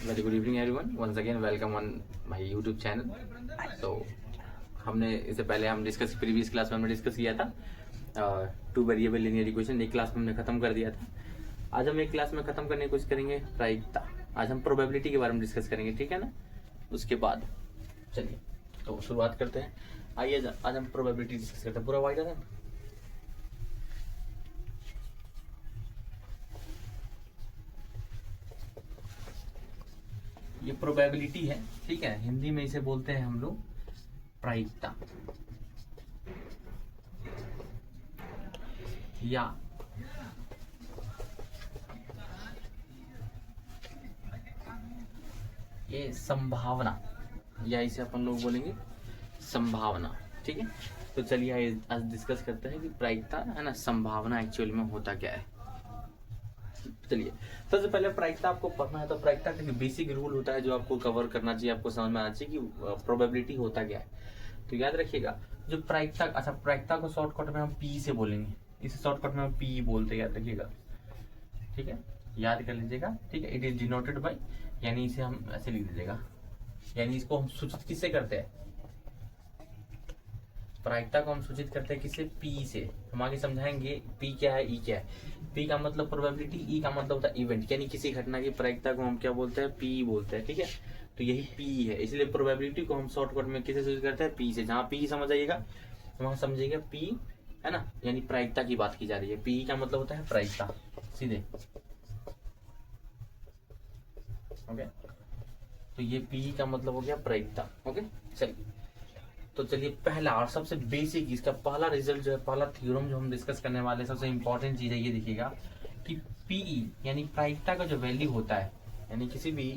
Very good evening everyone, once again welcome on my YouTube channel. तो हमने इससे पहले हम डिस्कस प्रीवियस क्लास में हमने डिस्कस किया था टू वेरिएबल लीनियर इक्वेशन। एक क्लास में हमने खत्म कर दिया था। आज हम एक क्लास में खत्म करने की कोशिश करेंगे प्रायिकता। आज हम प्रोबेबिलिटी के बारे में डिस्कस करेंगे, ठीक है ना। उसके बाद चलिए तो शुरुआत करते हैं। आइए आज हम प्रोबेबिलिटी डिस्कस करते हैं। पूरा वाइड है। ये प्रोबेबिलिटी है, ठीक है। हिंदी में इसे बोलते हैं हम लोग प्रायिकता, या ये संभावना, या इसे अपन लोग बोलेंगे संभावना, ठीक है। तो चलिए आज डिस्कस करते हैं कि प्रायिकता है ना, संभावना एक्चुअल में होता क्या है। चलिए सबसे पहले प्रायिकता आपको पढ़ना है। तो प्रायिकता का बेसिक रूल होता है जो आपको कवर करना चाहिए, आपको समझ में आना चाहिए कि प्रोबेबिलिटी होता क्या है। तो याद रखिएगा जो प्रायिकता, अच्छा प्रायिकता को शॉर्टकट में हम पी से बोलेंगे। इसे शॉर्टकट में हम पी बोलते हैं, याद रखिएगा, ठीक है। याद कर लीजिएगा, ठीक है। इट इज डिनोटेड बाय, यानी इसे हम ऐसे लिख दीजिएगा, यानी इसको हम सूचित किससे करते हैं, प्रायिकता को हम सूचित करते हैं किससे, पी से। हम आगे समझाएंगे पी क्या है, ई क्या है। पी का मतलब प्रोबेबिलिटी, ई का मतलब होता है इवेंट, यानी किसी घटना की प्रायिकता को हम क्या बोलते हैं, पी बोलते हैं, ठीक है। तो यही पी है, इसलिए प्रोबेबिलिटी को हम शॉर्टकट में किसे सूचित करते हैं, पी से। जहां पी समझ आइएगा वहां समझिएगा पी है ना, यानी प्रायिकता की बात की जा रही है। पी का मतलब होता है प्रायिकता, सीधे, ओके। तो ये पी का मतलब हो गया प्रायिकता, ओके। चलिए तो चलिए पहला और सबसे बेसिक, इसका पहला रिजल्ट जो है, पहला थ्योरम जो हम डिस्कस करने वाले, सबसे इंपॉर्टेंट चीज है ये देखिएगा कि पीई यानी प्रायिकता का जो वैल्यू होता है, यानी किसी भी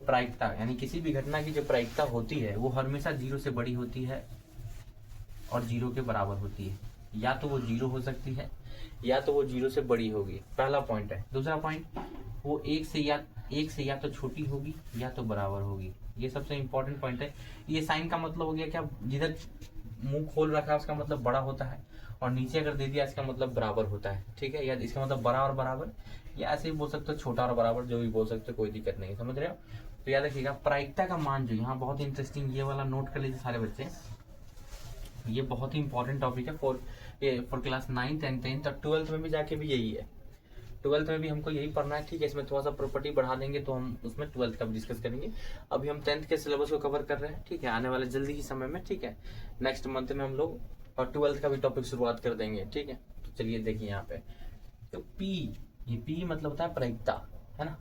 प्रायिकता, यानी किसी भी घटना की जो प्रायिकता होती है वो हमेशा 0 से बड़ी होती है और 0 के बराबर होती है। या तो वो 0 हो सकती है या तो वो 0 से बड़ी होगी, पहला पॉइंट है। दूसरा पॉइंट, वो एक से या तो छोटी होगी या तो बराबर होगी। ये सबसे इंपॉर्टेंट पॉइंट है। ये साइन का मतलब हो गया क्या, जिधर मुंह खोल रखा है उसका मतलब बड़ा होता है, और नीचे अगर दे दिया इसका मतलब बराबर होता है, ठीक है। या इसका मतलब बड़ा और बराबर, या ऐसे ही बोल सकते हो छोटा और बराबर, जो भी बोल सकते हो, कोई दिक्कत नहीं, समझ रहे हो। तो याद रखिएगा प्रायिकता का मान जो यहाँ बहुत इंटरेस्टिंग, ये वाला नोट कर लीजिए सारे बच्चे। ये बहुत ही इंपॉर्टेंट टॉपिक है for class 9th and 10th और 12th में भी जाके भी यही है। 12th में भी हमको यही पढ़ना है, ठीक है। इसमें थोड़ा सा प्रॉपर्टी बढ़ा देंगे तो हम उसमें 12th का भी डिस्कस करेंगे। अभी हम 10th के सिलेबस को कवर कर रहे हैं, ठीक है, आने वाले जल्दी ही समय में, ठीक है। नेक्स्ट मंथ में हम लोग और 12th का भी टॉपिक शुरुआत कर देंगे, ठीक है। तो चलिए देखिए यहाँ पे, तो पी, ये पी मतलब होता है प्रायिकता, है ना।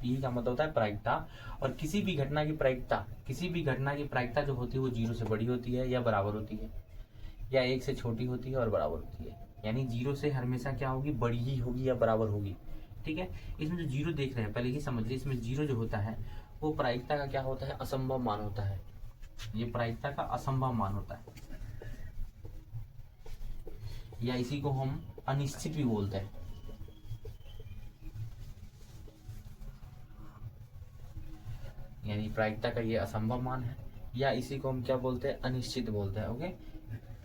पी का मतलब होता है प्रायिकता, और किसी भी घटना की प्रायिकता जो होती है वो 0 से बड़ी होती है या बराबर होती है, या 1 से छोटी होती है और बराबर होती है। यानी 0 से हमेशा क्या होगी, बड़ी ही होगी या बराबर होगी, ठीक है। इसमें जो 0 देख रहे हैं पहले ही समझ लीजिए, इसमें 0 जो होता है वो प्रायिकता का क्या होता है, असंभव मान होता है। ये प्रायिकता का असंभव मान होता है, या इसी को हम अनिश्चित भी बोलते हैं। यानी प्रायिकता का ये असंभव मान है, या इसी को हम क्या बोलते हैं, अनिश्चित बोलते हैं, ओके।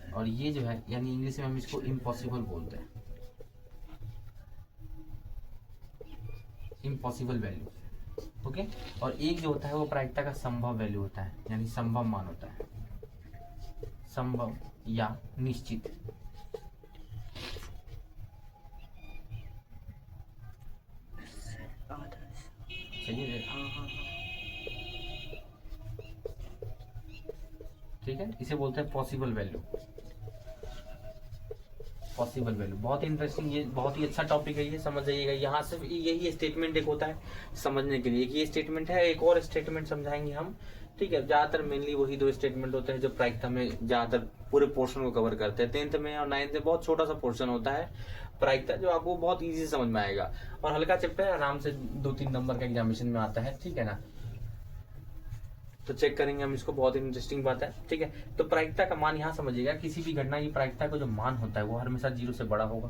और ये जो है, यानी इंग्लिश में हम इसको इम्पॉसिबल बोलते हैं, इम्पॉसिबल वैल्यू, ओके। और एक जो होता है वो प्रायिकता का संभव वैल्यू होता है, यानी संभव मान होता है, संभव या निश्चित। चलिए ठीक है, इसे बोलते हैं पॉसिबल वैल्यू। पॉसिबल वैल्यू बहुत इंटरेस्टिंग, ये बहुत ही अच्छा टॉपिक है, ये समझ जाइएगा। यहाँ से यही स्टेटमेंट एक होता है समझने के लिए, ये स्टेटमेंट है। एक और स्टेटमेंट समझाएंगे हम, ठीक है। ज्यादातर मेनली वही 2 स्टेटमेंट होते हैं जो प्रायिकता में ज्यादातर पूरे पोर्शन को कवर करते हैं। 10th में और 9th में बहुत छोटा सा पोर्शन होता है प्रायिकता, जो आपको बहुत इजी से समझ में आएगा, और हल्का चैप्टर है, आराम से 2-3 नंबर का एग्जामिनेशन में आता है, ठीक है ना। तो चेक करेंगे हम इसको, बहुत इंटरेस्टिंग बात है, ठीक है। तो प्रायिकता का मान यहाँ समझिएगा, किसी भी घटना की प्रायिकता का जो मान होता है वो हमेशा 0 से बड़ा होगा,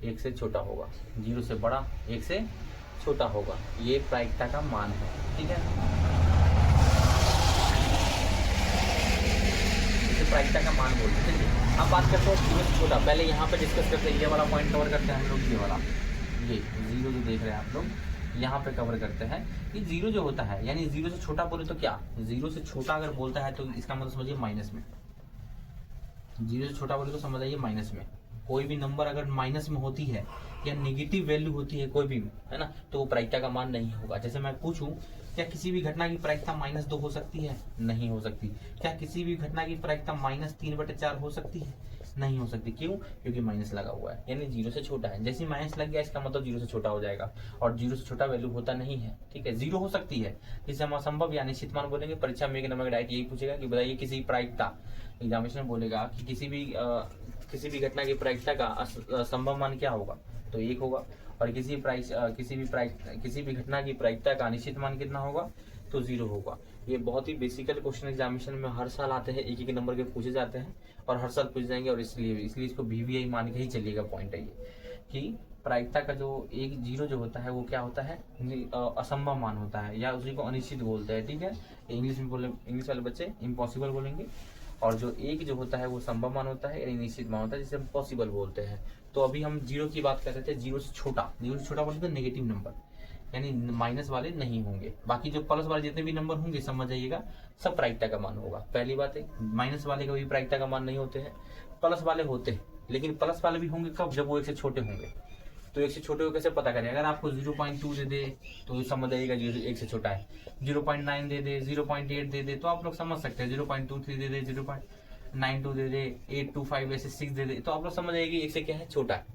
1 से छोटा होगा। 0 से बड़ा, 1 से छोटा होगा, ये प्रायिकता का मान है, ठीक है। इसे प्रायिकता का मान बोलते हैं। चलिए अब बात करते हैं 0 से छोटा। पहले यहाँ पे डिस्कस करते हैं, ये वाला पॉइंट कवर करते हैं हम लोग। ये वाला, ये 0 जो देख रहे हैं आप लोग, यहाँ पे कवर करते हैं कि जीरो जो होता है, यानी जीरो से छोटा बोले तो क्या, जीरो से छोटा अगर बोलता है तो इसका मतलब समझिए माइनस में, जीरो से छोटा बोले तो समझ आइए माइनस में। कोई भी नंबर अगर माइनस में होती है या नेगेटिव वैल्यू होती है कोई भी, है ना, तो वो प्रायिकता का मान नहीं होगा। जैसे मैं पूछूं क्या किसी भी घटना की प्रायिकता -2 हो सकती है, नहीं हो सकती। क्या किसी भी घटना की प्रायिकता -3/4 हो सकती है, नहीं हो सकती। क्यों? क्योंकि माइनस लगा हुआ है, यानी जीरो से छोटा है। जैसे माइनस लग गया इसका मतलब जीरो से छोटा हो जाएगा, और जीरो से छोटा वैल्यू होता नहीं है। ठीक है, जीरो हो सकती है, जिसे हम असंभव या निश्चित मान बोलेंगे। परीक्षा में एक नंबर डायरेक्ट यही पूछेगा कि बताइए किसी प्रायिकता, एग्जामिनेशन बोलेगा कि किसी भी घटना की प्रायिकता का असंभव मान क्या होगा, तो 1 होगा। और किसी भी घटना की प्रायिकता का निश्चित मान कितना होगा, तो 0 होगा। ये बहुत ही बेसिकल क्वेश्चन एग्जामिनेशन में हर साल आते हैं, एक नंबर के पूछे जाते हैं और हर साल पूछ जाएंगे। और इसलिए इसको VVI मान के ही चलिएगा। पॉइंट है ये कि प्रायिकता का जो एक जीरो जो होता है वो क्या होता है, असंभव मान होता है, या उसी को अनिश्चित बोलते हैं। ठीक है, इंग्लिश वाले बच्चे इम्पॉसिबल बोलेंगे, और जो एक जो होता है वो संभव मान होता है, यानी निश्चित मान होता है, जिसे हम पॉसिबल बोलते हैं। तो अभी हम जीरो की बात कर रहे थे, जीरो से छोटा बोलते तो नेगेटिव नंबर, यानी माइनस वाले नहीं होंगे। बाकी जो प्लस वाले जितने भी नंबर होंगे समझ जाइएगा सब प्रायिकता का मान होगा। पहली बात है, माइनस वाले कभी प्रायिकता का मान नहीं होते हैं, प्लस वाले होते हैं। लेकिन प्लस वाले भी होंगे कब, जब वो 1 से छोटे होंगे। तो 1 से छोटे को कैसे पता करें, अगर आपको 0.2 दे दे तो समझ जाइएगा 1 से छोटा है। 0.9 दे दे, 0.8 दे दे, तो आप लोग समझ सकते हैं। 0.23 दे दे, 0.92 दे दे, 825 ऐसे 6 दे दे, तो आप लोग समझ जाइएगा 1 से क्या है, छोटा है।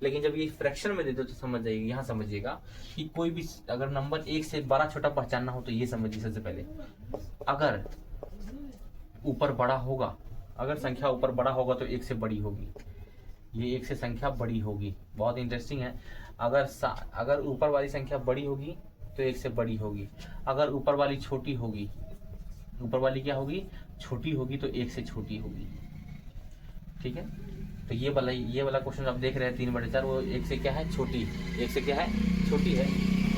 लेकिन जब ये फ्रैक्शन में देते तो समझ जाइए, यहाँ समझिएगा कि कोई भी अगर नंबर 1 से बड़ा छोटा पहचानना हो तो ये समझिए सबसे पहले, अगर ऊपर बड़ा होगा, अगर संख्या ऊपर बड़ा होगा तो 1 से बड़ी होगी। ये 1 से संख्या बड़ी होगी, बहुत इंटरेस्टिंग है। अगर ऊपर वाली संख्या बड़ी होगी तो 1 से बड़ी होगी। अगर ऊपर वाली छोटी होगी, ऊपर वाली क्या होगी, छोटी होगी, तो 1 से छोटी होगी। ठीक है, तो ये वाला क्वेश्चन आप देख रहे हैं 3/4, वो 1 से क्या है, छोटी, 1 से क्या है, छोटी है।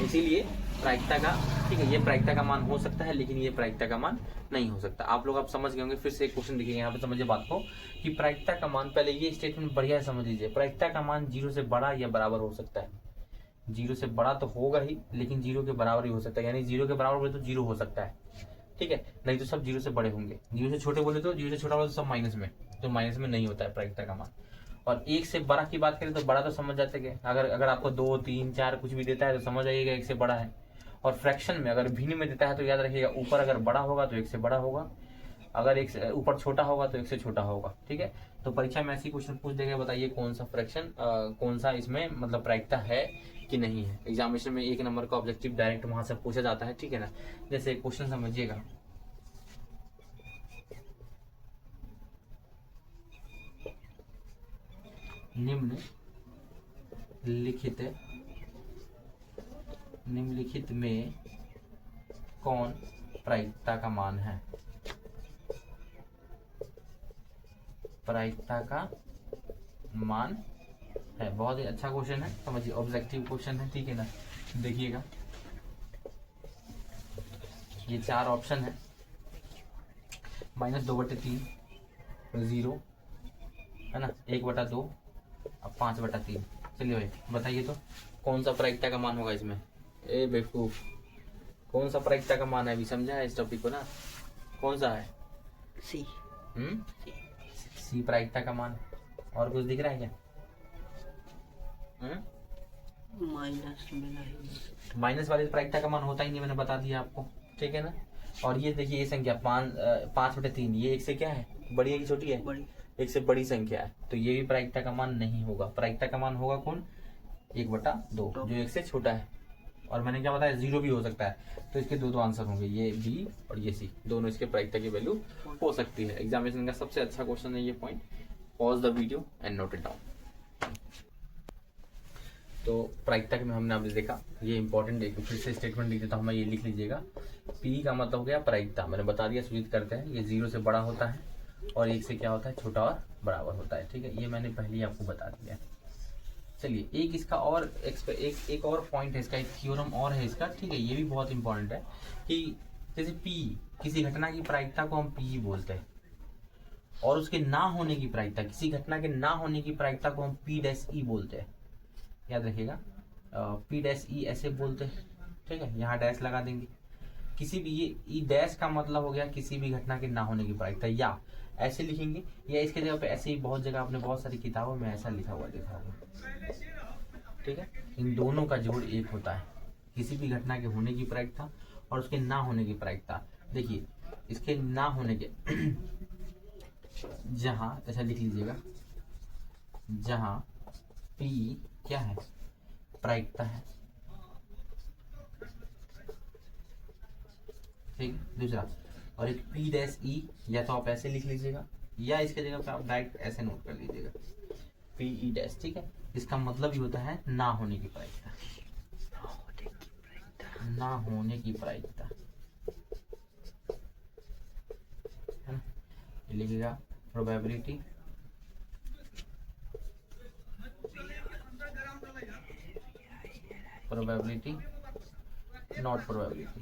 इसीलिए प्रायिकता का, ठीक है, ये प्रायिकता का मान हो सकता है, लेकिन ये प्रायिकता का मान नहीं हो सकता। आप लोग समझ गए होंगे। फिर से एक क्वेश्चन देखिए, यहाँ पे समझिए बात को कि प्रायिकता का मान, पहले ये स्टेटमेंट बढ़िया समझ लीजिए, प्रायिकता का मान 0 से बड़ा या बराबर हो सकता है। 0 से बड़ा तो होगा ही, लेकिन 0 के बराबर ही हो सकता है, यानी 0 के बराबर बोले तो 0 हो सकता है। ठीक है, नहीं तो सब 0 से बड़े होंगे। 0 से छोटे बोले तो 0 से छोटा बोले तो सब माइनस में, तो माइनस में नहीं होता है प्रायिकता का मान। और 1 से बड़ा की बात करें तो बड़ा तो समझ जाते हैं, अगर आपको 2, 3, 4 कुछ भी देता है तो समझ आइएगा 1 से बड़ा है। और फ्रैक्शन में अगर भिन्न में देता है तो याद रखिएगा, ऊपर अगर बड़ा होगा तो 1 से बड़ा होगा, अगर 1 से ऊपर छोटा होगा तो 1 से छोटा होगा। ठीक है, तो परीक्षा में ऐसी क्वेश्चन पूछ देगा, बताइए कौन सा फ्रैक्शन, कौन सा इसमें मतलब प्रायिकता है कि नहीं है। एग्जामिनेशन में 1 नंबर का ऑब्जेक्टिव डायरेक्ट वहां से पूछा जाता है। ठीक है ना, जैसे क्वेश्चन समझिएगा, निम्नलिखित में कौन प्रायिकता का मान है, प्रायिकता का मान है। बहुत ही अच्छा क्वेश्चन है, समझिए, ऑब्जेक्टिव क्वेश्चन है। ठीक है ना, देखिएगा ये 4 ऑप्शन है, -2/3, 0, है ना, 1/2, अब 5/3। चलिए भाई बताइए तो कौन सा प्रायिकता का मान होगा इसमें। ए बेवकूफ, कौन सा प्रायिकता का मान है, अभी समझा है इस टॉपिक को ना, कौन सा है, सी। सी प्रायिकता का मान। और कुछ दिख रहा है क्या? माइनस में नहीं, माइनस वाली प्रायिकता का मान होता ही नहीं, मैंने बता दिया आपको। ठीक है ना, और ये देखिए ये संख्या 5/3, ये 1 से क्या है, बड़ी है कि छोटी है, बड़ी, 1 से बड़ी संख्या है, तो ये भी प्रायिकता का मान नहीं होगा। प्रायिकता का मान होगा कौन, 1/2, जो 1 से छोटा है। और मैंने क्या बताया, 0 भी हो सकता है, तो इसके दो आंसर होंगे, ये बी और ये सी, दोनों इसके प्रायिकता की वैल्यू हो सकती है। एग्जामिनेशन का सबसे अच्छा क्वेश्चन है ये point. Pause the video and note it down. तो प्रायिकता में हमने अभी देखा, ये इंपॉर्टेंट है, फिर से स्टेटमेंट लिख देता हूँ मैं, ये लिख लीजिएगा। पी का मतलब हो गया प्रायिकता, मैंने बता दिया, सूचित करते हैं, ये 0 से बड़ा होता है और 1 से क्या होता है, छोटा और बराबर होता है। ठीक है, ये मैंने पहले ही आपको बता दिया। चलिए एक इसका और एक और पॉइंट है इसका, एक थ्योरम और है इसका। ठीक है, ये भी बहुत इंपॉर्टेंट है कि जैसे पी, किसी घटना की प्रायिकता को हम पी बोलते हैं, और उसके ना होने की प्रायिकता, किसी घटना के ना होने की प्रायिकता को हम P' बोलते हैं। याद रखिएगा, पी डैश ई ऐसे बोलते हैं, ठीक है, यहाँ डैश लगा देंगे। किसी भी ये ई डैश का मतलब हो गया किसी भी घटना के ना होने की प्रायिकता, या ऐसे लिखेंगे, या इसके जगह पे ऐसे ही बहुत जगह आपने बहुत सारी किताबों में ऐसा लिखा हुआ देखा होगा, ठीक है। इन दोनों का जोड़ एक होता है, किसी भी घटना के होने की प्रायिकता और उसके ना होने की प्रायिकता। देखिए इसके ना होने के जहां ऐसा लिख लीजिएगा, जहां पी क्या है, प्रायिकता है, ठीक है। दूसरा, और एक पी डैश ई, या तो आप ऐसे लिख लीजिएगा या इसके जगह पे आप डायरेक्ट ऐसे नोट कर लीजिएगा, पी ई डैश, ठीक है। इसका मतलब ही होता है ना होने की प्रायिकता, ना होने की प्रायिकता, है ना। ये लिखिएगा प्रोबेबिलिटी नॉट प्रोबेबिलिटी,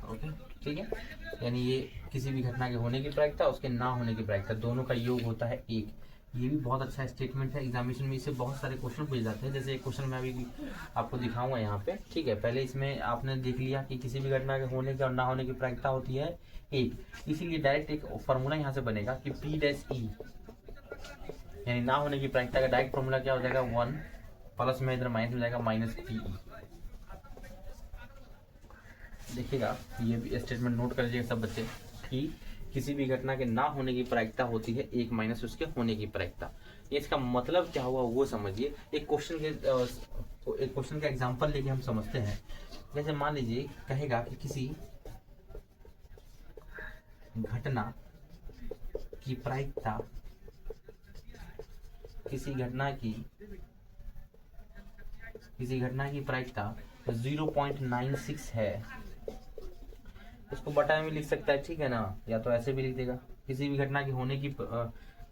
ओके, ठीक है। यानी ये किसी भी घटना के होने की प्रायिकता उसके ना होने की प्रायिकता दोनों का योग होता है एक। ये भी बहुत अच्छा स्टेटमेंट है, एग्जामिनेशन में इससे बहुत सारे क्वेश्चन पूछे जाते हैं। जैसे एक क्वेश्चन मैं अभी आपको दिखाऊंगा यहाँ पे, ठीक है। पहले इसमें आपने देख लिया कि किसी भी घटना के होने की और ना होने की प्रायिकता होती है एक, इसीलिए डायरेक्ट एक फॉर्मूला यहाँ से बनेगा कि पी डैश ई, यानी ना होने की प्रायिकता का डायरेक्ट फॉर्मूला क्या हो जाएगा, 1 प्लस में इधर माइनस हो जाएगा माइनस पी ई। देखिएगा ये भी स्टेटमेंट नोट कर लीजिएगा सब बच्चे, कि किसी भी घटना के ना होने की प्रायिकता होती है एक माइनस उसके होने की प्रायिकता। ये इसका मतलब क्या हुआ वो समझिए। एक क्वेश्चन का एग्जांपल लेके हम समझते हैं। जैसे मान लीजिए कहेगा कि किसी घटना की प्रायिकता, किसी घटना की प्रायिकता 0.96 है, उसको बटा में लिख सकता है, ठीक है ना, या तो ऐसे भी लिख देगा। किसी भी घटना की होने की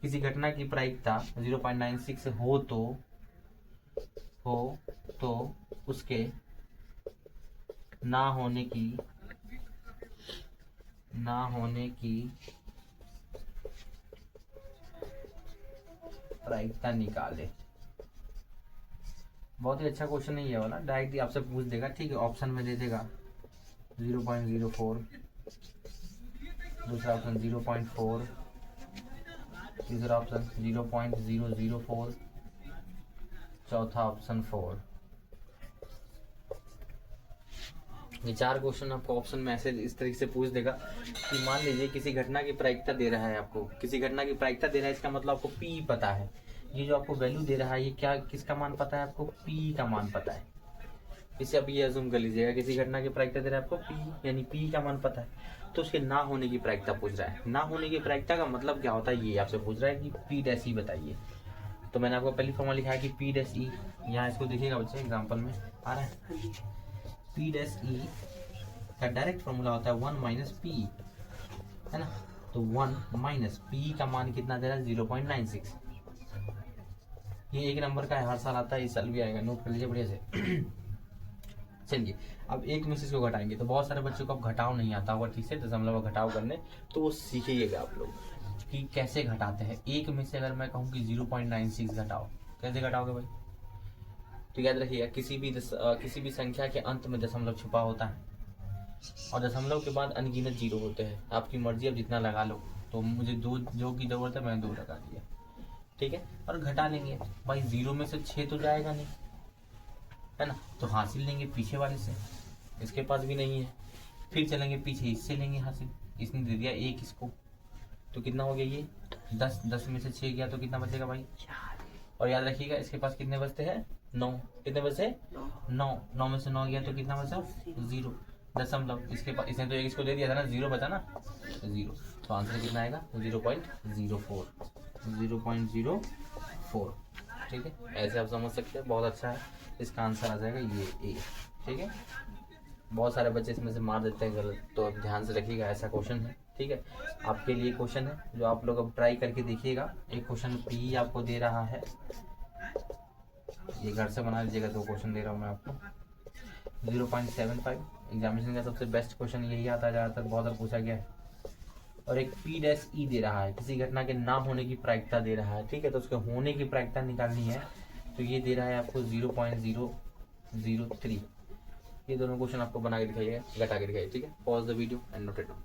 किसी घटना की प्रायिकता 0.96 हो तो उसके ना होने की प्रायिकता निकाले। बहुत ही अच्छा क्वेश्चन है ये वाला, डायरेक्टली आपसे पूछ देगा, ठीक है। ऑप्शन में दे देगा 0.04, दूसरा ऑप्शन 0.4, तीसरा ऑप्शन 0.004, चौथा ऑप्शन 4। ये 4 क्वेश्चन आपको ऑप्शन में ऐसे इस तरीके से पूछ देगा कि मान लीजिए किसी घटना की प्रायिकता दे रहा है, आपको किसी घटना की प्रायिकता दे रहा है, इसका मतलब आपको पी पता है। ये जो आपको वैल्यू दे रहा है ये क्या, किसका मान पता है आपको, पी का मान पता है। इसे अब ये अज्यूम कर लीजिएगा किसी घटना की प्रायिकता दे रहा है आपको पी, यानी पी का मान पता है, तो उसके ना होने की प्रायिकता पूछ रहा है। ना होने की प्रायिकता का मतलब क्या होता है, ये आपसे पूछ रहा है कि पी डैश ई बताइए। तो मैंने आपको पहली फॉर्मूला लिखा है कि पी डैश ई, यहाँ इसको देखिएगा बच्चे एग्जाम्पल में आ रहा है, पी डैश ई का डायरेक्ट फॉर्मूला होता है 1 माइनस पी, है ना। तो 1 माइनस पी का मान कितना दे रहा है, 0.96। ये एक नंबर का है, हर साल आता है, इस साल भी आएगा, नोट कर लीजिए बढ़िया से। चलिए अब एक में से इसको घटाएंगे, तो बहुत सारे बच्चों को अब घटाव नहीं आता होगा, ठीक से, दशमलव घटाव करने, तो वो सीखिएगा आप लोग कि कैसे घटाते हैं। एक में से अगर मैं कहूँ कि 0.96 घटाओ, कैसे घटाओगे भाई, तो याद रखिएगा किसी भी संख्या के अंत में दशमलव छुपा होता है, और दशमलव के बाद अनगिनत जीरो होते हैं। आपकी मर्जी, अब जितना लगा लो, तो मुझे 2 जो की जरूरत है मैंने 2 लगा दिया, ठीक है। और घटा लेंगे भाई, 0 में से 6 तो जाएगा नहीं, है ना, तो हासिल लेंगे पीछे वाले से, इसके पास भी नहीं है, फिर चलेंगे पीछे, इससे लेंगे हासिल, इसने दे दिया 1 इसको, तो कितना हो गया ये 10 में से 6 गया तो कितना बचेगा भाई, 4। और याद रखिएगा इसके पास कितने बचते हैं, 9, कितने बचे 9 में से 9 गया तो कितना बचा 0 दशमलव, इसके पास इसने तो 1 इसको दे दिया था ना, 0 बचा ना, 0, तो आंसर कितना आएगा 0.04, ठीक है। ऐसे आप समझ सकते हैं, बहुत अच्छा है, इसका आंसर आ जाएगा ये ए, ठीक है। बहुत सारे बच्चे इसमें से मार देते हैं गलत, तो अब ध्यान से रखिएगा, ऐसा क्वेश्चन है, ठीक है। आपके लिए क्वेश्चन है जो आप लोग अब ट्राई करके देखिएगा। एक क्वेश्चन पी आपको दे रहा है, ये घर से बना लीजिएगा, 2 क्वेश्चन दे रहा हूँ मैं आपको। 0.75 एग्जामिनेशन का सबसे बेस्ट क्वेश्चन यही आता है, ज़्यादातर बहुत बार पूछा गया है। और एक P डैश E दे रहा है, किसी घटना के ना होने की प्रायिकता दे रहा है, ठीक है। तो उसके होने की प्रायिकता निकालनी है, तो ये दे रहा है आपको 0.003। ये दोनों क्वेश्चन आपको बना के दिखाइएगा, घटा के दिखाइए, ठीक है। Pause the video and note it down.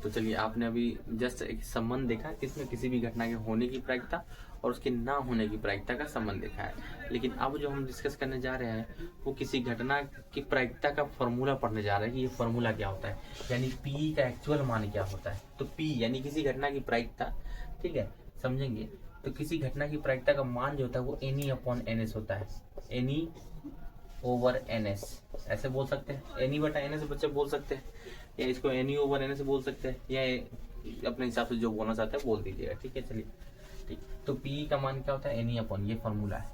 तो चलिए, आपने अभी जस्ट एक संबंध देखा किसमें, किसी भी घटना के होने की प्रायिकता और उसके ना होने की प्रायिकता का संबंध देखा है। लेकिन अब जो हम डिस्कस करने जा रहे हैं वो किसी घटना की प्रायिकता का फॉर्मूला पढ़ने जा रहे हैं कि ये फॉर्मूला क्या होता है, यानी पी का एक्चुअल मान क्या होता है। तो पी यानी किसी घटना की प्रायिकता, ठीक है, समझेंगे। तो किसी घटना की प्रायिकता का मान जो होता है वो एनी अपॉन एन एस होता है, एनी ओवर एन एस, ऐसे बोल सकते हैं, एनी बटा एन एस बच्चे बोल सकते हैं, या इसको एनी ओवर एन एस बोल सकते हैं, या अपने हिसाब से जो बोलना चाहते हैं बोल दीजिएगा, ठीक है। चलिए, ठीक। तो पी का मान क्या होता है, एनी अपॉन, ये फॉर्मूला है।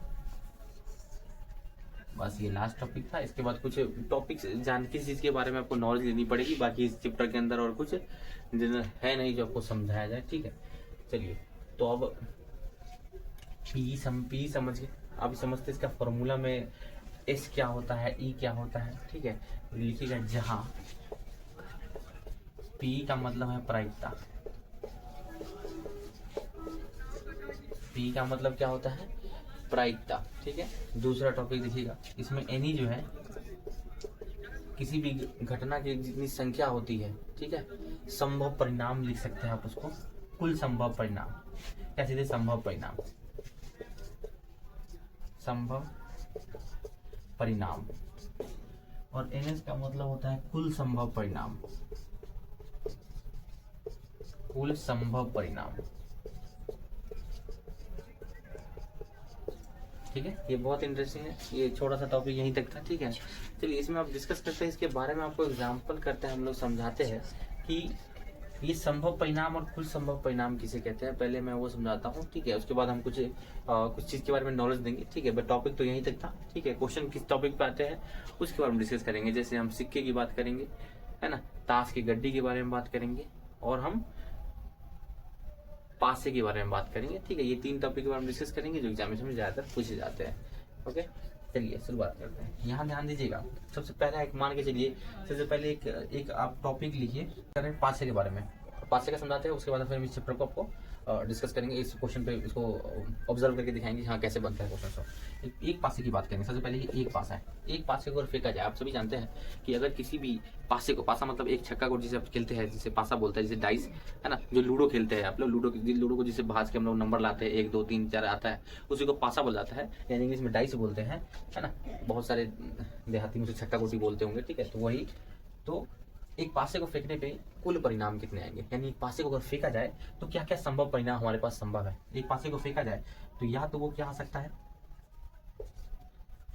बस ये लास्ट टॉपिक था। इसके बाद कुछ टॉपिक्स जान किस चीज़ के बारे में आपको नॉलेज लेनी पड़ेगी, बाकी इस चैप्टर के अंदर और कुछ है नहीं जो आपको समझाया जाए, ठीक है। चलिए, तो अब पी समझ गए। अब समझते इसका फॉर्मूला में एस क्या होता है, ई क्या होता है, ठीक है। लिखिएगा, जहां पी का मतलब है प्रायिकता, पी का मतलब क्या होता है, प्रायिकता, ठीक है। दूसरा टॉपिक देखिएगा, इसमें एनी जो है किसी भी घटना की जितनी संख्या होती है, ठीक है, संभव परिणाम लिख सकते हैं आप उसको, कुल संभव परिणाम, या सीधे संभव परिणाम, संभव परिणाम। और एनएस का मतलब होता है कुल संभव परिणाम, कुल संभव परिणाम, ठीक है। ये बहुत इंटरेस्टिंग है, ये छोटा सा टॉपिक यहीं तक था, ठीक है। चलिए, इसमें आप डिस्कस करते हैं, इसके बारे में आपको एग्जांपल करते हैं, हम लोग समझाते हैं कि ये संभव परिणाम और कुल संभव परिणाम किसे कहते हैं। पहले मैं वो समझाता हूँ, ठीक है। उसके बाद हम कुछ चीज़ के बारे में नॉलेज देंगे, ठीक है। बट टॉपिक तो यहीं तक था, ठीक है। क्वेश्चन किस टॉपिक पे आते हैं उसके बारे में डिस्कस करेंगे। जैसे हम सिक्के की बात करेंगे, है ना, ताश की गड्डी के बारे में बात करेंगे, और हम पासे के बारे में बात करेंगे, ठीक है। ये 3 टॉपिक के बारे में डिस्कस करेंगे जो एग्जामिनेशन में ज्यादातर पूछे जाते हैं, ओके। चलिए शुरुआत करते हैं। यहाँ ध्यान दीजिएगा, सबसे पहला एक मान के चलिए, सबसे पहले एक आप टॉपिक लिखिए, करें पासे के बारे में, पासे का समझाते हैं। उसके बाद फिर इस चैप्टर को आपको डिस्कस करेंगे, इस क्वेश्चन पे इसको ऑब्जर्व करके दिखाएंगे हाँ कैसे बनता है क्वेश्चन। एक पासे की बात करेंगे। सबसे पहले ये एक पासा है, एक पासे को अगर फेंका जाए, आप सभी जानते हैं कि अगर किसी भी पासे को, पासा मतलब एक छक्का को जिसे आप खेलते हैं, जिसे पासा बोलता है, जिसे डाइस, है ना, जो लूडो खेलते हैं आप लोग, लूडो को जिसे भाज के हम लोग नंबर लाते हैं, 1 2 3 4 आता है, उसी को पासा बोल जाता है, यानी इंग्लिश में डाइस बोलते हैं, है ना। बहुत सारे देहाती में उसे छक्का गोटी बोलते होंगे, ठीक है। तो वही, तो एक पासे को फेंकने पे कुल परिणाम कितने आएंगे, यानी एक पासे को अगर फेंका जाए तो क्या क्या संभव परिणाम हमारे पास संभव है। एक पासे को फेंका जाए तो या तो वो क्या आ सकता है,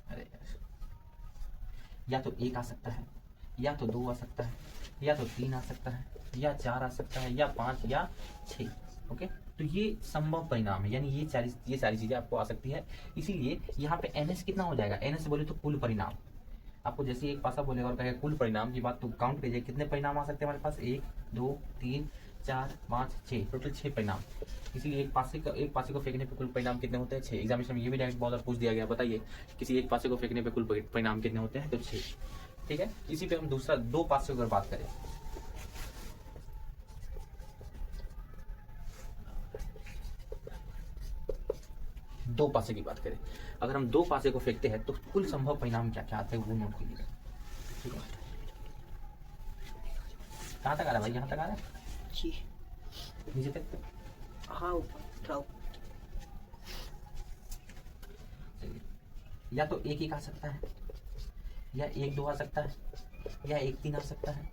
अरे या तो 1 आ सकता है, या तो 2 आ सकता है, या तो 3 आ सकता है, या 4 आ सकता है, या 5 या 6, ओके। तो ये संभव परिणाम है, यानी ये सारी चीजें आपको आ सकती है। इसीलिए यहाँ पे एनएस कितना हो जाएगा, एनएस बोले तो कुल परिणाम। आपको जैसे एक पासा बोलेगा और कहेगा कुल परिणाम की बात, तो काउंट कीजिए कितने परिणाम आ सकते हैं हमारे पास, 1 2 3 4 5 6, टोटल 6 परिणाम। इसीलिए एक पासे को फेंकने पे कुल परिणाम कितने होते हैं, 6। एग्जामिनेशन में ये भी डायरेक्ट बहुत बार पूछ दिया गया, बताइए किसी एक पासे को फेंकने पे कुल परिणाम कितने होते हैं, तो 6, ठीक है। इसी पे हम दूसरा 2 पासे की अगर बात करें, दो पासे की बात करें, अगर हम 2 पासे को फेंकते हैं तो कुल संभव परिणाम क्या क्या आते हैं वो नोट कीजिएगा, ठीक है। कहाँ तक आ रहा है भाई, यहाँ तक आ रहा है जी, नीचे तक, हाँ ऊपर था। या तो 1 1 आ सकता है, या 1 2 आ सकता है, या 1 3 आ सकता है,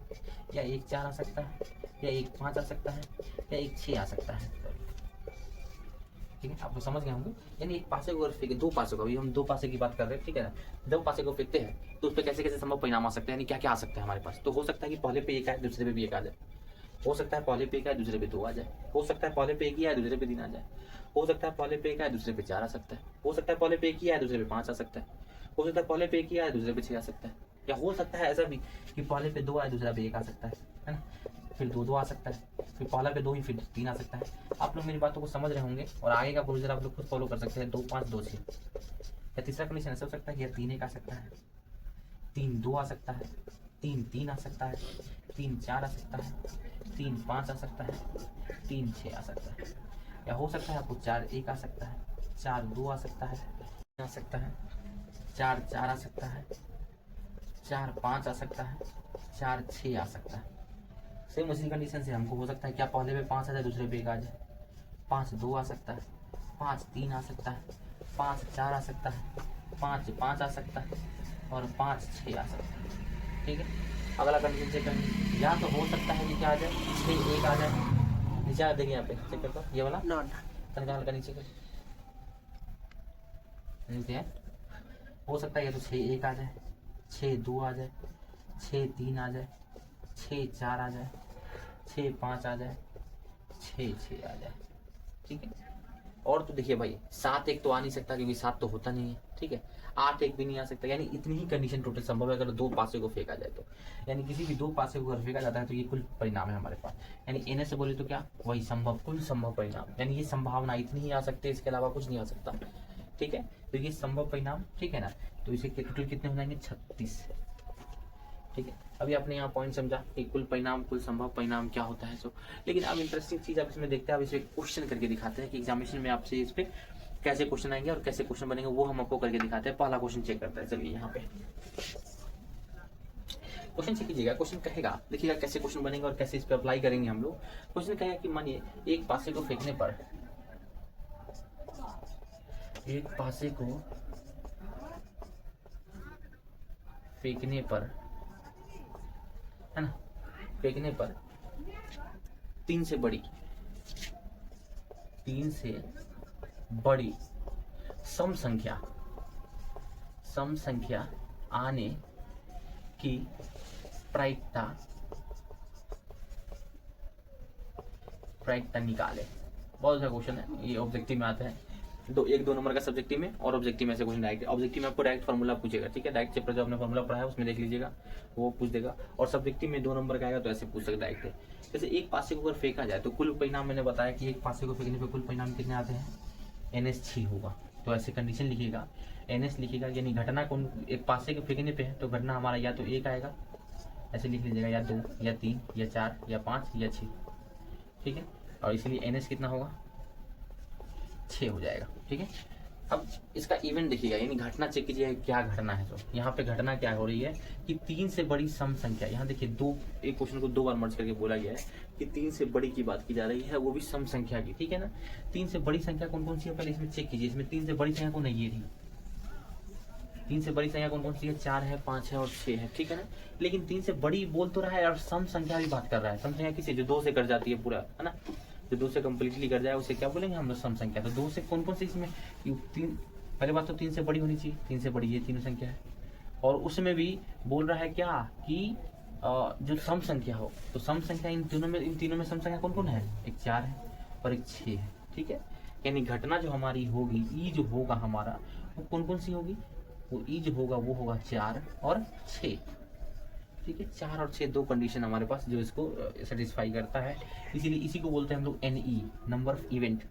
या 1 4 आ सकता है, या 1 5 आ सकता है, या 1 6 आ सकता है, ठीक है। आपको समझ गए होंगे। यानी एक पासे को अगर फेंके, 2 पासे को, अभी हम 2 पासे की बात कर रहे हैं, ठीक है ना। 2 पासे को फेंकते हैं तो उस पर कैसे कैसे संभव परिणाम आ सकते हैं, यानी क्या क्या आ सकता है हमारे पास। तो हो सकता है कि पहले पे 1 आए, दूसरे पे भी 1 आ जाए, हो सकता है पहले पे 1 आए, दूसरे पे 2 आ जाए, हो सकता है पहले पे 1 ही आए, दूसरे पे 3 आ जाए, हो सकता है पहले पे 1 आए, दूसरे पे 4 आ सकता है, हो सकता है पहले पे 1 ही आए, दूसरे पे 5 आ सकता है, हो सकता है पहले पे 1 ही आए, दूसरे पे 6 आ सकता है, या हो सकता है ऐसा भी कि पहले पे 2 आए, दूसरा पे 1 आ सकता है ना, फिर 2 2 आ सकता है, फिर पहला पे 2 ही, फिर 3 आ सकता है। आप लोग मेरी बातों को समझ रहे होंगे, और आगे का प्रोसीजर आप लोग खुद फॉलो कर सकते हैं। 2 5 2 6, या तीसरा कंडीशन ऐसा हो सकता है कि 3 1 आ सकता है, 3 2 आ सकता है, 3 3 आ सकता है, 3 4 आ सकता है, 3 5 आ सकता है, 3 6 आ सकता है, या हो सकता है आपको 4 1 आ सकता है, 4 2 आ सकता है, 4 4 आ सकता है, 4 5 आ सकता है, 4 6 आ सकता है। सेम उसी कंडीशन से हमको हो सकता है क्या पहले पे 5 आ जाए दूसरे पे 1 आ जाए, 5 2 आ सकता है, 5 3 आ सकता है, 5 4 आ सकता है, 5 5 आ सकता है और 5 6 आ सकता है। ठीक है, अगला कंडीशन चेक करेंगे। या तो हो सकता है कि क्या आ जाए 6 1 आ जाए, नीचे आ देखिए यहाँ पे चेक करता ये वाला नॉट तनका हल्का नीचे कर नीचे है। हो सकता है या तो 6 1 आ जाए, 6 2 आ जाए, 6 3 आ जाए, 6 4 आ जाए, 6 5 आ जाए, 6 6 आ जाए। ठीक है, और तो देखिए भाई 7 1 तो आ नहीं सकता क्योंकि 7 तो होता नहीं है। ठीक है, 8 1 भी नहीं आ सकता, यानी इतनी ही कंडीशन टोटल संभव है अगर दो पासे को फेंका जाए तो। यानी किसी भी दो पासे को अगर फेंका जाता है तो ये कुल परिणाम है हमारे पास। यानी एन से बोले तो क्या वही संभव कुल संभव परिणाम, यानी ये संभावना इतनी ही आ सकती है, इसके अलावा कुछ नहीं आ सकता। ठीक है, तो ये संभव परिणाम। ठीक है ना, तो इसे टोटल कितने हो जाएंगे 36। ठीक है, अभी आपने यहाँ पॉइंट समझा कि कुल परिणाम कुल संभव परिणाम क्या होता है। सो लेकिन अब इंटरेस्टिंग चीज आप इसमें देखते हैं, अब इसे क्वेश्चन करके दिखाते हैं कि एग्जामिनेशन में आपसे इस पे कैसे क्वेश्चन आएंगे और कैसे क्वेश्चन बनेंगे वो हम आपको करके दिखाते हैं। पहला क्वेश्चन चेक करते हैं। चलिए यहाँ पे क्वेश्चन चेक कीजिएगा। क्वेश्चन कहेगा, देखिएगा कैसे क्वेश्चन बनेगा और कैसे इस पे अप्लाई करेंगे हम लोग। क्वेश्चन कहेगा कि मानिए एक पासे को फेंकने पर, एक पासे को फेंकने पर है ना, फेंकने पर 3 से बड़ी सम संख्या आने की प्रायिकता निकाले। बहुत अच्छा क्वेश्चन है, ये ऑब्जेक्टिव में आता है। एक दो नंबर का सब्जेक्टिव में और ऑब्जेक्टिव में ऐसे क्वेश्चन डायरेक्ट। ऑब्जेक्टिव में आपको डायरेक्ट फार्मूला पूछेगा। ठीक है, डायरेक्ट चैप्टर जो आपने फार्मूला पढ़ा है उसमें देख लीजिएगा, वो पूछ देगा। और सब्जेक्टिव में 2 नंबर का आएगा तो ऐसे पूछ सकता डायरेक्ट है। जैसे एक पासे को अगर फेंका जाए तो कुल परिणाम मैंने बताया कि एक पासे को फेंकने पे कुल परिणाम कितने आते हैं, NS 6 होगा। तो ऐसे कंडीशन लिखिएगा, NS लिखिएगा, यानी घटना को एक पासे के फेंकने पे है तो घटना हमारा या तो 1 आएगा, ऐसे लिख लीजिएगा, या 2 या 3 या 4 या 5 या 6। ठीक है, और इसलिए NS कितना होगा 6 हो जाएगा। ठीक है, अब इसका इवेंट देखिएगा, यानी घटना चेक कीजिए क्या घटना है। तो यहाँ पे घटना क्या हो रही है कि 3 से बड़ी सम संख्या, यहाँ देखिए एक क्वेश्चन को 2 बार मर्ज करके बोला गया है कि 3 से बड़ी की बात की जा रही है, वो भी सम संख्या की। ठीक है ना, 3 से बड़ी संख्या कौन कौन सी है पहले इसमें चेक कीजिए। इसमें 3 से बड़ी संख्या कौन है, ये थी 3 से बड़ी संख्या कौन कौन सी है, 4 है, 5 है और 6 है। ठीक है ना, लेकिन 3 से बड़ी बोल तो रहा है और सम संख्या भी बात कर रहा है। सम संख्या किसे, जो 2 से कट जाती है पूरा, है ना, जो 2 से कंप्लीटली कट जाए उसे क्या बोलेंगे हम लोग, सम संख्या। तो 2 से कौन कौन सी इसमें, 3 पहले बात तो 3 से बड़ी होनी चाहिए, 3 से बड़ी ये तीनों संख्या है। और उसमें भी बोल रहा है क्या कि जो सम संख्या हो, तो सम संख्या इन तीनों में सम संख्या कौन कौन है, एक 4 है और एक 6 है। ठीक है, यानी घटना जो हमारी होगी, ई जो होगा हमारा, वो कौन कौन सी होगी, वो ई जो होगा वो होगा 4 और 6। ठीक है, 4 और 6 दो कंडीशन हमारे पास जो इसको सेटिस्फाई करता है। इसीलिए इसी को बोलते हैं हम लोग NE, number of event.